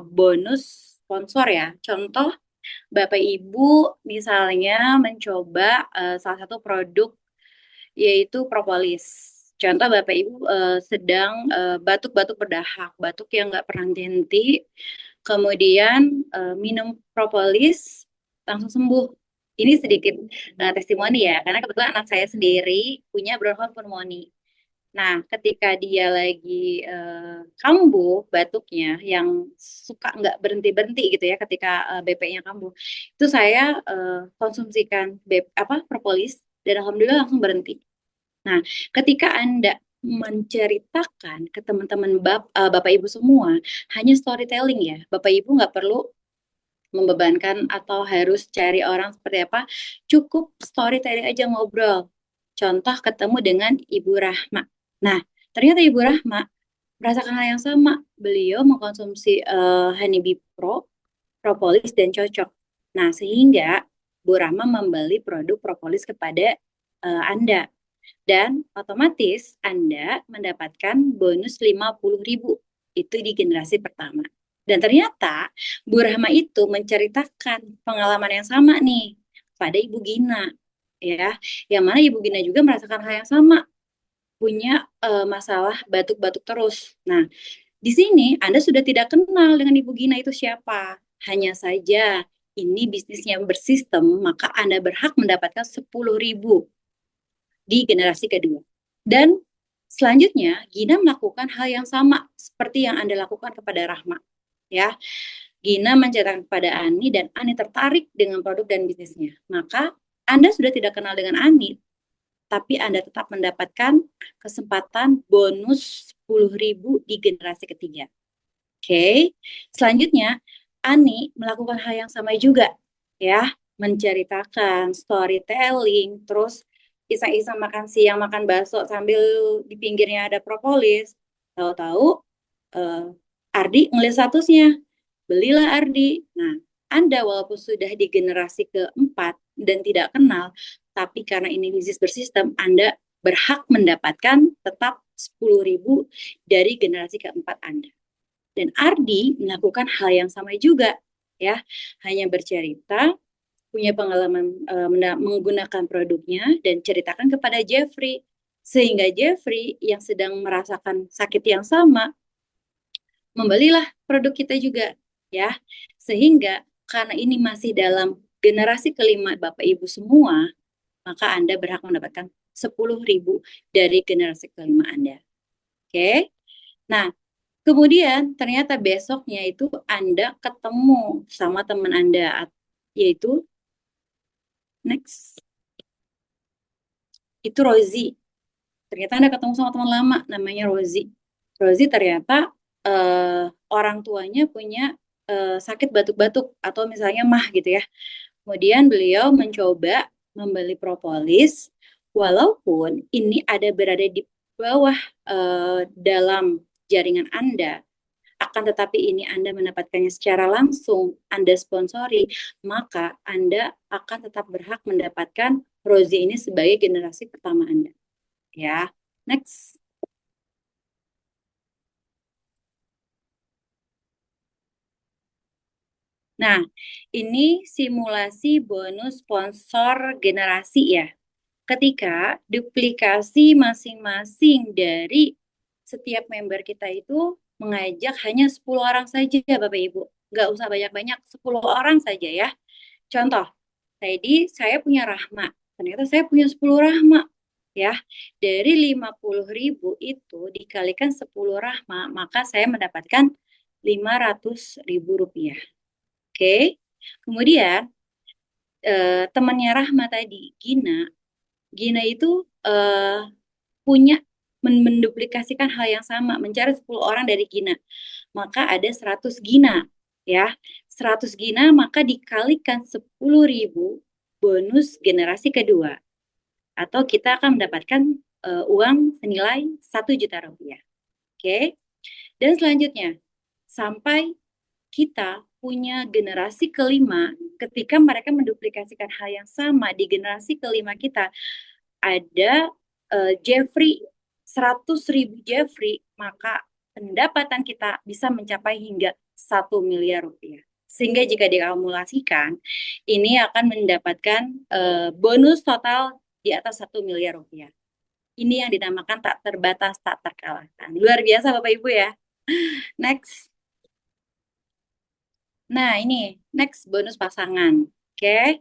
bonus sponsor ya. Contoh Bapak Ibu misalnya mencoba salah satu produk yaitu propolis. Contoh Bapak Ibu sedang batuk-batuk berdahak, batuk yang nggak pernah henti, kemudian minum propolis langsung sembuh. Ini sedikit testimoni ya, karena kebetulan anak saya sendiri punya bronchial pneumonia. Nah, ketika dia lagi kambuh batuknya yang suka nggak berhenti-berhenti gitu ya ketika BP-nya kambuh, itu saya konsumsikan propolis dan alhamdulillah langsung berhenti. Nah, ketika Anda menceritakan ke teman-teman Bapak Ibu semua, hanya storytelling ya, Bapak Ibu nggak perlu membebankan atau harus cari orang seperti apa, cukup storytelling aja ngobrol. Contoh ketemu dengan Ibu Rahma. Nah, ternyata Ibu Rahma merasakan hal yang sama. Beliau mengkonsumsi Honeybee Pro, propolis dan cocok. Nah, sehingga Bu Rahma membeli produk propolis kepada Anda. Dan otomatis Anda mendapatkan bonus 50.000. Itu di generasi pertama. Dan ternyata Bu Rahma itu menceritakan pengalaman yang sama nih pada Ibu Gina. Ya, yang mana Ibu Gina juga merasakan hal yang sama, punya masalah batuk-batuk terus. Nah, di sini Anda sudah tidak kenal dengan Ibu Gina itu siapa. Hanya saja ini bisnisnya bersistem, maka Anda berhak mendapatkan 10.000 di generasi kedua. Dan selanjutnya, Gina melakukan hal yang sama seperti yang Anda lakukan kepada Rahma. Ya, Gina menceritakan kepada Ani dan Ani tertarik dengan produk dan bisnisnya. Maka Anda sudah tidak kenal dengan Ani, tapi Anda tetap mendapatkan kesempatan bonus 10.000 di generasi ketiga. Oke, selanjutnya Ani melakukan hal yang sama juga, ya, menceritakan storytelling, terus iseng-iseng makan siang, makan bakso sambil di pinggirnya ada propolis. Tahu-tahu Ardi ngelihat statusnya, belilah Ardi. Nah, Anda walaupun sudah di generasi keempat dan tidak kenal, tapi karena ini bisnis bersistem, Anda berhak mendapatkan tetap 10.000 dari generasi keempat Anda. Dan Ardi melakukan hal yang sama juga, ya, hanya bercerita, punya pengalaman menggunakan produknya dan ceritakan kepada Jeffrey, sehingga Jeffrey yang sedang merasakan sakit yang sama membelilah produk kita juga, ya, sehingga karena ini masih dalam generasi kelima Bapak Ibu semua, maka Anda berhak mendapatkan 10.000 dari generasi kelima Anda. Oke, nah kemudian ternyata besoknya itu Anda ketemu sama teman Anda, yaitu next, itu Rosie. ternyata Anda ketemu sama teman lama namanya Rozi. Rozi ternyata orang tuanya punya sakit batuk-batuk atau misalnya mah gitu ya. Kemudian beliau mencoba membeli propolis, walaupun ini ada berada di bawah dalam jaringan Anda, akan tetapi ini Anda mendapatkannya secara langsung, Anda sponsori, maka Anda akan tetap berhak mendapatkan Rozi ini sebagai generasi pertama Anda. Ya, next. Nah, ini simulasi bonus sponsor generasi ya. Ketika duplikasi masing-masing dari setiap member kita itu mengajak hanya 10 orang saja, Bapak Ibu. Nggak usah banyak-banyak, 10 orang saja ya. Contoh, tadi saya punya Rahma. Ternyata saya punya 10 Rahma. Ya, dari 50.000 itu dikalikan 10 Rahma, maka saya mendapatkan 500.000 rupiah. Oke, kemudian temannya Rahma tadi, Gina itu punya menduplikasikan hal yang sama, mencari 10 orang dari Gina. Maka ada 100 Gina, ya. 100 Gina maka dikalikan 10.000 bonus generasi kedua. Atau kita akan mendapatkan uang senilai 1 juta rupiah. Oke. Dan selanjutnya, sampai kita punya generasi kelima, ketika mereka menduplikasikan hal yang sama di generasi kelima kita, ada Jeffrey, 100.000 Jeffrey, maka pendapatan kita bisa mencapai hingga 1 miliar rupiah. Sehingga jika diakumulasikan, ini akan mendapatkan bonus total di atas 1 miliar rupiah. Ini yang dinamakan tak terbatas, tak terkalahkan. Luar biasa Bapak Ibu ya. Next. Nah, ini next bonus pasangan. Oke.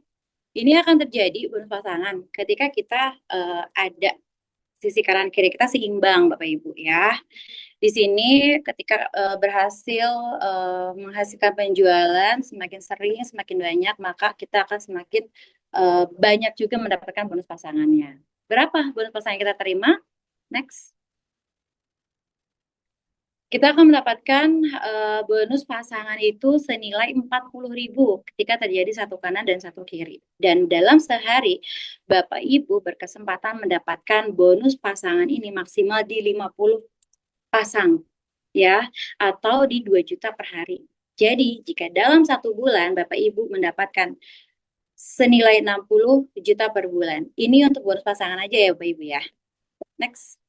Ini akan terjadi bonus pasangan ketika kita ada sisi kanan kiri kita seimbang, Bapak Ibu ya. Di sini ketika berhasil menghasilkan penjualan semakin sering, semakin banyak, maka kita akan semakin banyak juga mendapatkan bonus pasangannya. Berapa bonus pasangan yang kita terima? Next. Kita akan mendapatkan bonus pasangan itu senilai 40.000 ketika terjadi satu kanan dan satu kiri. Dan dalam sehari, Bapak Ibu berkesempatan mendapatkan bonus pasangan ini maksimal di 50 pasang, ya, atau di 2 juta per hari. Jadi, jika dalam 1 bulan Bapak Ibu mendapatkan senilai 60 juta per bulan. Ini untuk bonus pasangan aja ya Bapak Ibu ya. Next.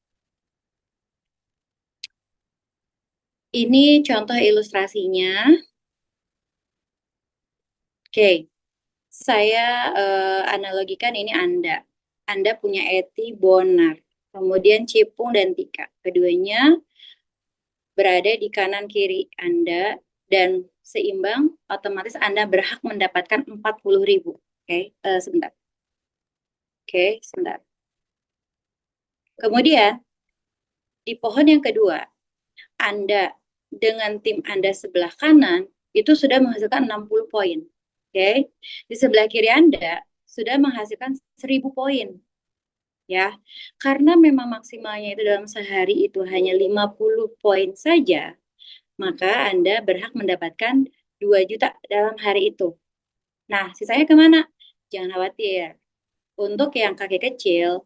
Ini contoh ilustrasinya. Oke, saya analogikan ini Anda. Anda punya Eti, Bonar, kemudian Cipung dan Tika. Keduanya berada di kanan kiri Anda dan seimbang, otomatis Anda berhak mendapatkan 40.000. Oke, sebentar. Oke, sebentar. Kemudian, di pohon yang kedua, Anda dengan tim Anda sebelah kanan itu sudah menghasilkan 60 poin. Oke. Di sebelah kiri Anda sudah menghasilkan 1000 poin. Ya. Karena memang maksimalnya itu dalam sehari itu hanya 50 poin saja, maka Anda berhak mendapatkan 2 juta dalam hari itu. Nah, sisanya kemana? Jangan khawatir. Untuk yang kaki kecil,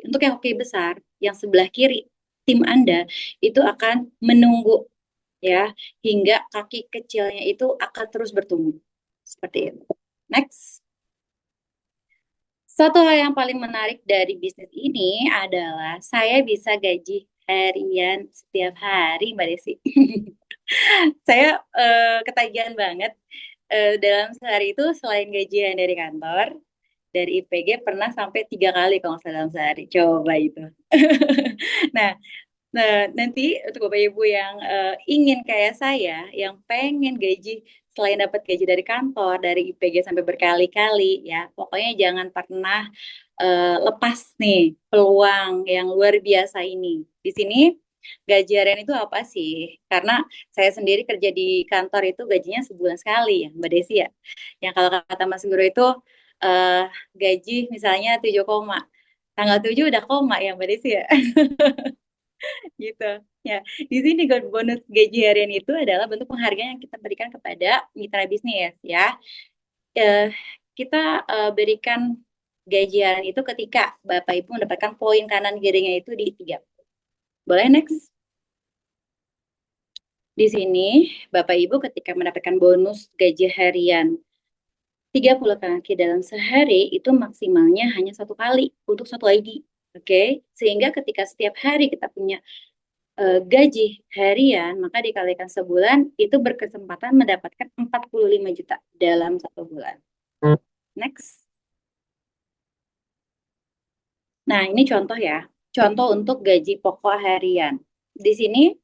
untuk yang kaki besar, yang sebelah kiri tim Anda itu akan menunggu ya hingga kaki kecilnya itu akan terus bertumbuh seperti itu. Next. Satu hal yang paling menarik dari bisnis ini adalah saya bisa gaji harian setiap hari, Mbak Desi. Saya ketagihan banget dalam sehari itu selain gajian dari kantor, dari IPG pernah sampai 3 kali kalau nggak salah dalam sehari. Coba itu. Nah, nanti untuk Bapak Ibu yang ingin kayak saya, yang pengen gaji selain dapat gaji dari kantor, dari IPG sampai berkali-kali, ya pokoknya jangan pernah lepas nih peluang yang luar biasa ini. Di sini gaji harian itu apa sih? Karena saya sendiri kerja di kantor itu gajinya sebulan sekali ya, Mbak Desi ya. Yang kalau kata Mas Guru itu gaji misalnya 7 koma. Tanggal 7 udah koma ya Mbak Desi ya. Gitu. Ya, di sini bonus gaji harian itu adalah bentuk penghargaan yang kita berikan kepada mitra bisnis ya. Eh, kita berikan gaji harian itu ketika Bapak Ibu mendapatkan poin kanan kirinya itu di 3. Boleh next? Di sini Bapak Ibu ketika mendapatkan bonus gaji harian 30 kaki dalam sehari itu maksimalnya hanya 1 kali untuk 1 ID. Oke, sehingga ketika setiap hari kita punya gaji harian, maka dikalikan sebulan itu berkesempatan mendapatkan 45 juta dalam 1 bulan. Next. Nah, ini contoh ya. Contoh untuk gaji pokok harian. Di sini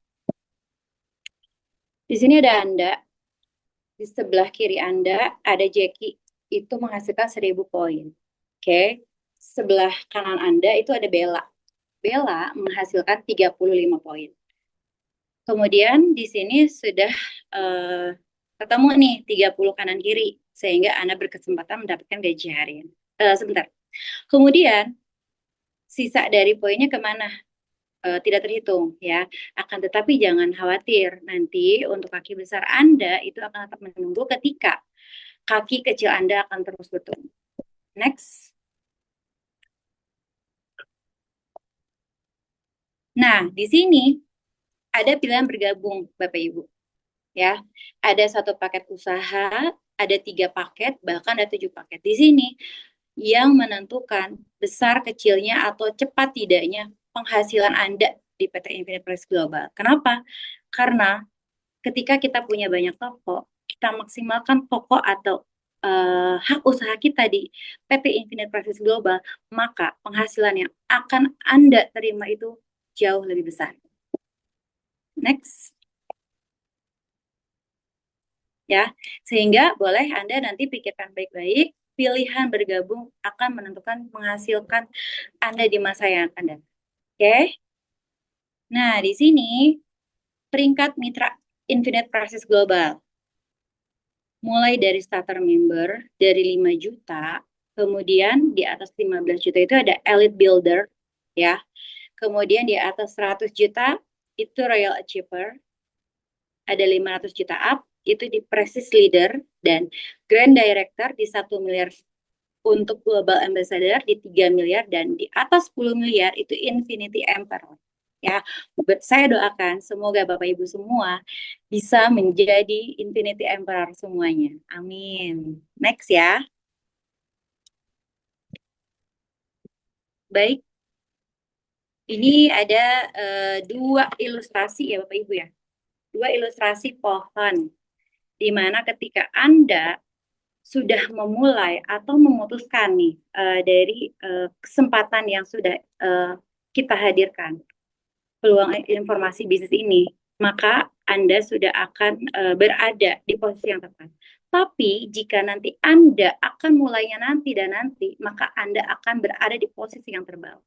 ada Anda. Di sebelah kiri Anda ada Jackie. Itu menghasilkan 1000 poin. Oke. Sebelah kanan Anda itu ada Bella. Bella menghasilkan 35 poin. Kemudian di sini sudah ketemu nih 30 kanan kiri sehingga Anda berkesempatan mendapatkan gaji harian. Sebentar. Kemudian sisa dari poinnya kemana? Tidak terhitung ya. Akan tetapi jangan khawatir, nanti untuk kaki besar Anda itu akan tetap menunggu ketika kaki kecil Anda akan terus bertumbuh. Next. Nah, di sini ada pilihan bergabung, Bapak Ibu. Ya, ada 1 paket usaha, ada 3 paket, bahkan ada 7 paket. Di sini yang menentukan besar kecilnya atau cepat tidaknya penghasilan Anda di PT Infinite Price Global. Kenapa? Karena ketika kita punya banyak toko, kita maksimalkan toko atau hak usaha kita di PT Infinite Price Global, maka penghasilan yang akan Anda terima itu jauh lebih besar. Next. Ya, sehingga boleh Anda nanti pikirkan baik-baik, pilihan bergabung akan menentukan menghasilkan Anda di masa yang akan datang. Oke? Nah, di sini peringkat mitra Infinite Prices Global. Mulai dari starter member dari 5 juta, kemudian di atas 15 juta itu ada Elite Builder, ya. Kemudian di atas 100 juta itu Royal Achiever, ada 500 juta up, itu di Prestige Leader, dan Grand Director di 1 miliar untuk Global Ambassador di 3 miliar, dan di atas 10 miliar itu Infinity Emperor. Ya, saya doakan semoga Bapak Ibu semua bisa menjadi Infinity Emperor semuanya. Amin. Next ya. Baik. Ini ada 2 ilustrasi ya Bapak Ibu ya. 2 ilustrasi pohon. Di mana ketika Anda sudah memulai atau memutuskan nih dari kesempatan yang sudah kita hadirkan, peluang informasi bisnis ini, maka Anda sudah akan berada di posisi yang tepat. Tapi jika nanti Anda akan mulainya nanti dan nanti, maka Anda akan berada di posisi yang terbawah.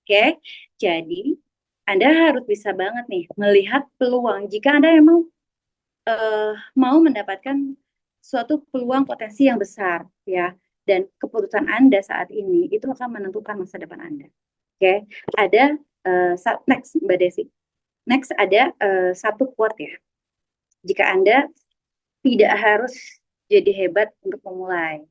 Oke, jadi Anda harus bisa banget nih melihat peluang jika Anda memang mau mendapatkan suatu peluang potensi yang besar ya, dan keputusan Anda saat ini itu akan menentukan masa depan Anda. Oke, ada next Mbak Desi. Next ada 1 quote ya. Jika Anda tidak harus jadi hebat untuk memulai,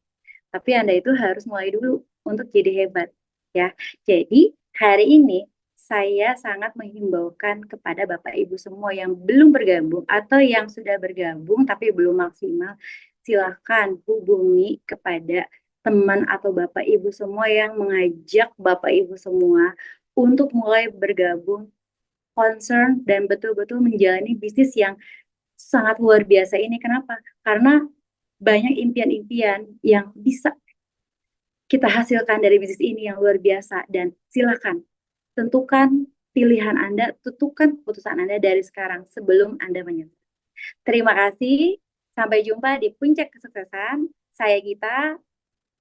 tapi Anda itu harus mulai dulu untuk jadi hebat ya. Jadi hari ini saya sangat menghimbaukan kepada Bapak Ibu semua yang belum bergabung atau yang sudah bergabung tapi belum maksimal, silakan hubungi kepada teman atau Bapak Ibu semua yang mengajak Bapak Ibu semua untuk mulai bergabung, concern, dan betul-betul menjalani bisnis yang sangat luar biasa ini. Kenapa? Karena banyak impian-impian yang bisa kita hasilkan dari bisnis ini yang luar biasa. Dan silakan tentukan pilihan Anda, tentukan keputusan Anda dari sekarang sebelum Anda menyesal. Terima kasih. Sampai jumpa di puncak kesuksesan. Saya Gita.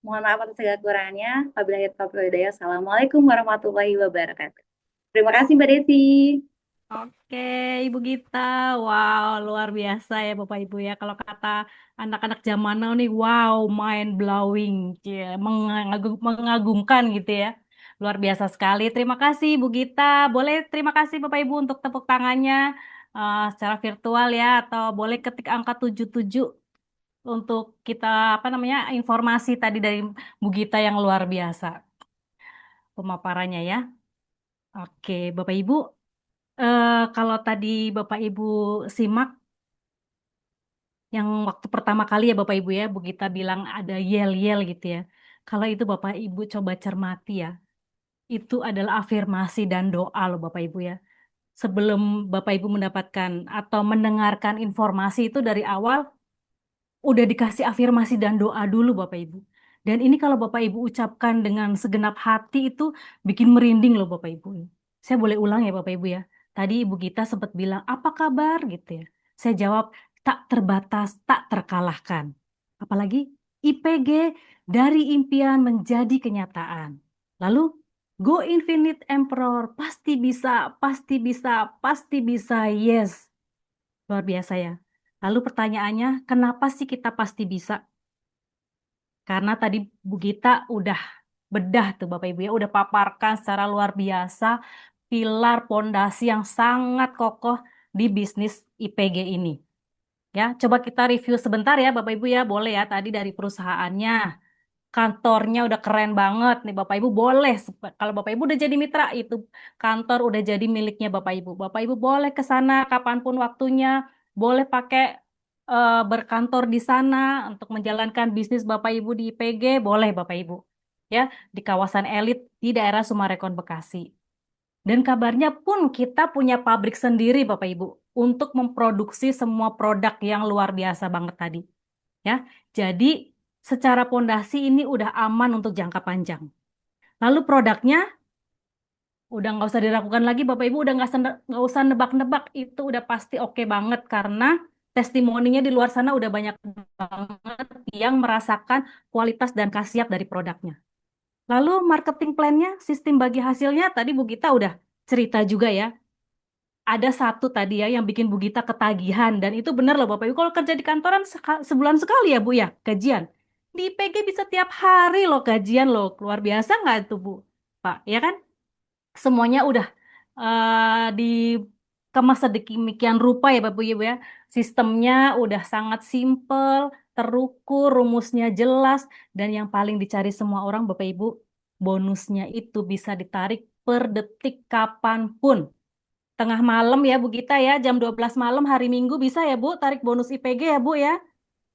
Mohon maaf atas segala kekurangannya. Wabillahi taufiq wal hidayah. Assalamualaikum warahmatullahi wabarakatuh. Terima kasih Mbak Desi. Oke, Ibu Gita. Wow, luar biasa ya Bapak Ibu ya. Kalau kata anak-anak zaman now nih, wow, mind blowing, mengagumkan gitu ya. Luar biasa sekali. Terima kasih Bu Gita. Boleh terima kasih Bapak Ibu untuk tepuk tangannya secara virtual ya, atau boleh ketik angka 77 untuk kita apa namanya informasi tadi dari Bu Gita yang luar biasa pemaparannya ya. Oke, Bapak Ibu, kalau tadi Bapak Ibu simak yang waktu pertama kali ya Bapak Ibu ya, Bu Gita bilang ada yel-yel gitu ya. Kalau itu Bapak Ibu coba cermati ya, itu adalah afirmasi dan doa loh Bapak Ibu ya. Sebelum Bapak Ibu mendapatkan atau mendengarkan informasi itu dari awal, udah dikasih afirmasi dan doa dulu Bapak Ibu. Dan ini kalau Bapak Ibu ucapkan dengan segenap hati itu bikin merinding loh Bapak Ibu. Saya boleh ulang ya Bapak Ibu ya. Tadi Ibu Gita sempat bilang, apa kabar gitu ya. Saya jawab, tak terbatas, tak terkalahkan. Apalagi IPG dari impian menjadi kenyataan. Lalu, Go Infinite Emperor, pasti bisa, pasti bisa, pasti bisa, yes. Luar biasa ya. Lalu pertanyaannya, kenapa sih kita pasti bisa? Karena tadi Bu Gita udah bedah tuh Bapak Ibu ya, udah paparkan secara luar biasa pilar pondasi yang sangat kokoh di bisnis IPG ini. Ya, coba kita review sebentar ya Bapak Ibu ya, boleh ya tadi dari perusahaannya. Kantornya udah keren banget nih Bapak Ibu boleh kalau Bapak Ibu udah jadi mitra itu kantor udah jadi miliknya Bapak Ibu. Bapak Ibu boleh ke sana kapanpun waktunya, boleh pakai berkantor di sana untuk menjalankan bisnis Bapak Ibu di IPG, boleh Bapak Ibu. Ya, di kawasan elit di daerah Sumarekon Bekasi. Dan kabarnya pun kita punya pabrik sendiri Bapak Ibu untuk memproduksi semua produk yang luar biasa banget tadi. Ya, jadi secara pondasi ini udah aman untuk jangka panjang. Lalu produknya udah nggak usah diragukan lagi, Bapak Ibu udah nggak usah nebak-nebak, itu udah pasti oke banget karena testimoninya di luar sana udah banyak banget yang merasakan kualitas dan khasiat dari produknya. Lalu marketing plan-nya, sistem bagi hasilnya, tadi Bu Gita udah cerita juga ya. Ada satu tadi ya yang bikin Bu Gita ketagihan dan itu benar loh Bapak Ibu kalau kerja di kantoran sebulan sekali ya Bu ya gajian di IPG bisa tiap hari loh gajian loh luar biasa nggak itu Bu Pak ya kan semuanya udah dikemas sedemikian rupa ya Bapak Ibu ya sistemnya udah sangat simple terukur rumusnya jelas dan yang paling dicari semua orang Bapak Ibu bonusnya itu bisa ditarik per detik kapanpun tengah malam ya Bu Gita ya, jam 12 malam hari Minggu bisa ya Bu, tarik bonus IPG ya Bu ya.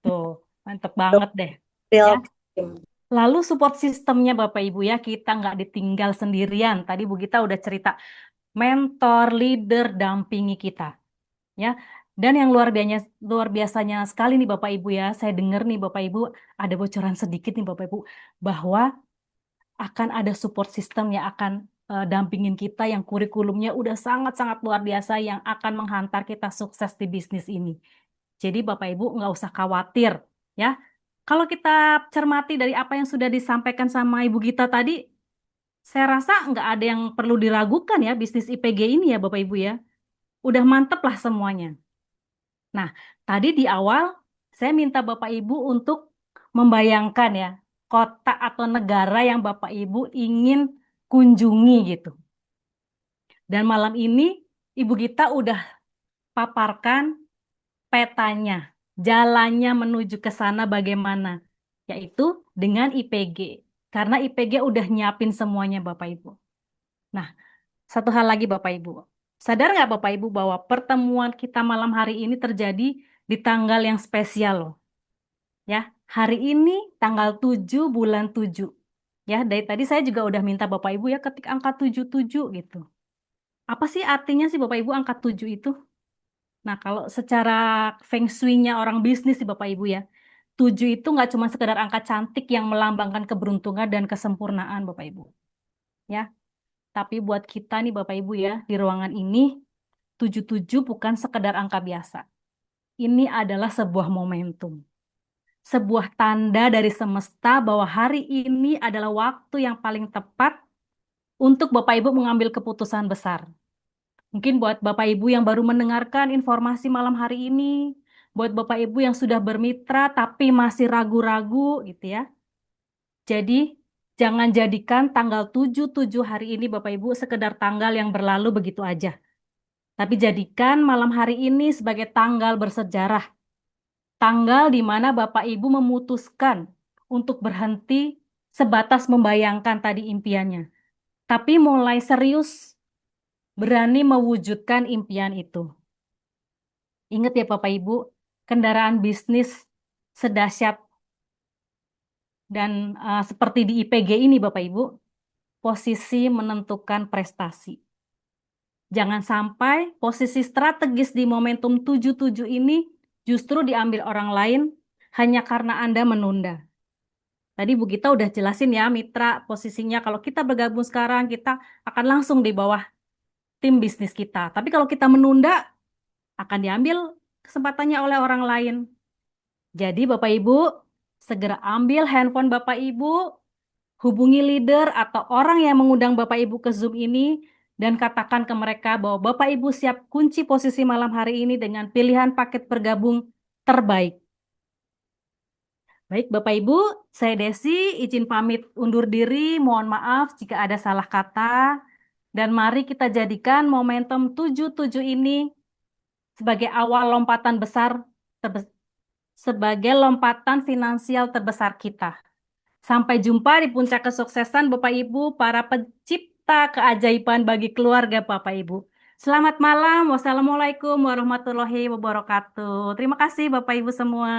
Tuh, mantep banget deh. Ya. Real time. Lalu support sistemnya Bapak Ibu ya, kita nggak ditinggal sendirian. Tadi Bu Gita udah cerita mentor, leader, dampingi kita. Ya. Dan yang luar biasanya sekali nih Bapak Ibu ya, saya dengar nih Bapak Ibu ada bocoran sedikit nih Bapak Ibu bahwa akan ada support system yang akan dampingin kita yang kurikulumnya udah sangat-sangat luar biasa yang akan menghantar kita sukses di bisnis ini. Jadi Bapak Ibu nggak usah khawatir ya. Kalau kita cermati dari apa yang sudah disampaikan sama Ibu Gita tadi, saya rasa nggak ada yang perlu diragukan ya bisnis IPG ini ya Bapak Ibu ya. Udah mantep lah semuanya. Nah, tadi di awal saya minta Bapak Ibu untuk membayangkan ya kota atau negara yang Bapak Ibu ingin kunjungi gitu. Dan malam ini Ibu Gita udah paparkan petanya, jalannya menuju ke sana bagaimana, yaitu dengan IPG. Karena IPG udah nyiapin semuanya Bapak Ibu. Nah, satu hal lagi Bapak Ibu. Sadar nggak Bapak Ibu bahwa pertemuan kita malam hari ini terjadi di tanggal yang spesial loh. Ya, hari ini tanggal 7 bulan 7. Ya, dari tadi saya juga udah minta Bapak Ibu ya ketik angka 77 gitu. Apa sih artinya sih Bapak Ibu angka 7 itu? Nah, kalau secara feng shui-nya orang bisnis sih Bapak Ibu ya, 7 itu nggak cuma sekedar angka cantik yang melambangkan keberuntungan dan kesempurnaan Bapak Ibu. Ya, tapi buat kita nih Bapak Ibu ya, di ruangan ini, 77 bukan sekedar angka biasa. Ini adalah sebuah momentum. Sebuah tanda dari semesta bahwa hari ini adalah waktu yang paling tepat untuk Bapak Ibu mengambil keputusan besar. Mungkin buat Bapak Ibu yang baru mendengarkan informasi malam hari ini, buat Bapak Ibu yang sudah bermitra tapi masih ragu-ragu gitu ya. Jadi Jangan jadikan tanggal 7/7 hari ini Bapak Ibu sekedar tanggal yang berlalu begitu aja. Tapi jadikan malam hari ini sebagai tanggal bersejarah. Tanggal di mana Bapak Ibu memutuskan untuk berhenti sebatas membayangkan tadi impiannya. Tapi mulai serius berani mewujudkan impian itu. Ingat ya Bapak Ibu, kendaraan bisnis sedahsyat dan seperti di IPG ini Bapak Ibu, posisi menentukan prestasi. Jangan sampai posisi strategis di momentum 77 ini justru diambil orang lain hanya karena Anda menunda. Tadi Bu Gita udah jelasin ya mitra posisinya, kalau kita bergabung sekarang kita akan langsung di bawah tim bisnis kita. Tapi kalau kita menunda akan diambil kesempatannya oleh orang lain. Jadi Bapak Ibu segera ambil handphone Bapak Ibu, hubungi leader atau orang yang mengundang Bapak Ibu ke Zoom ini dan katakan ke mereka bahwa Bapak Ibu siap kunci posisi malam hari ini dengan pilihan paket bergabung terbaik. Baik Bapak Ibu, saya Desi izin pamit undur diri, mohon maaf jika ada salah kata. Dan mari kita jadikan momentum 77 ini sebagai awal lompatan besar, sebagai lompatan finansial terbesar kita. Sampai jumpa di puncak kesuksesan Bapak Ibu, para pencipta keajaiban bagi keluarga Bapak Ibu. Selamat malam, wassalamualaikum warahmatullahi wabarakatuh. Terima kasih Bapak Ibu semua.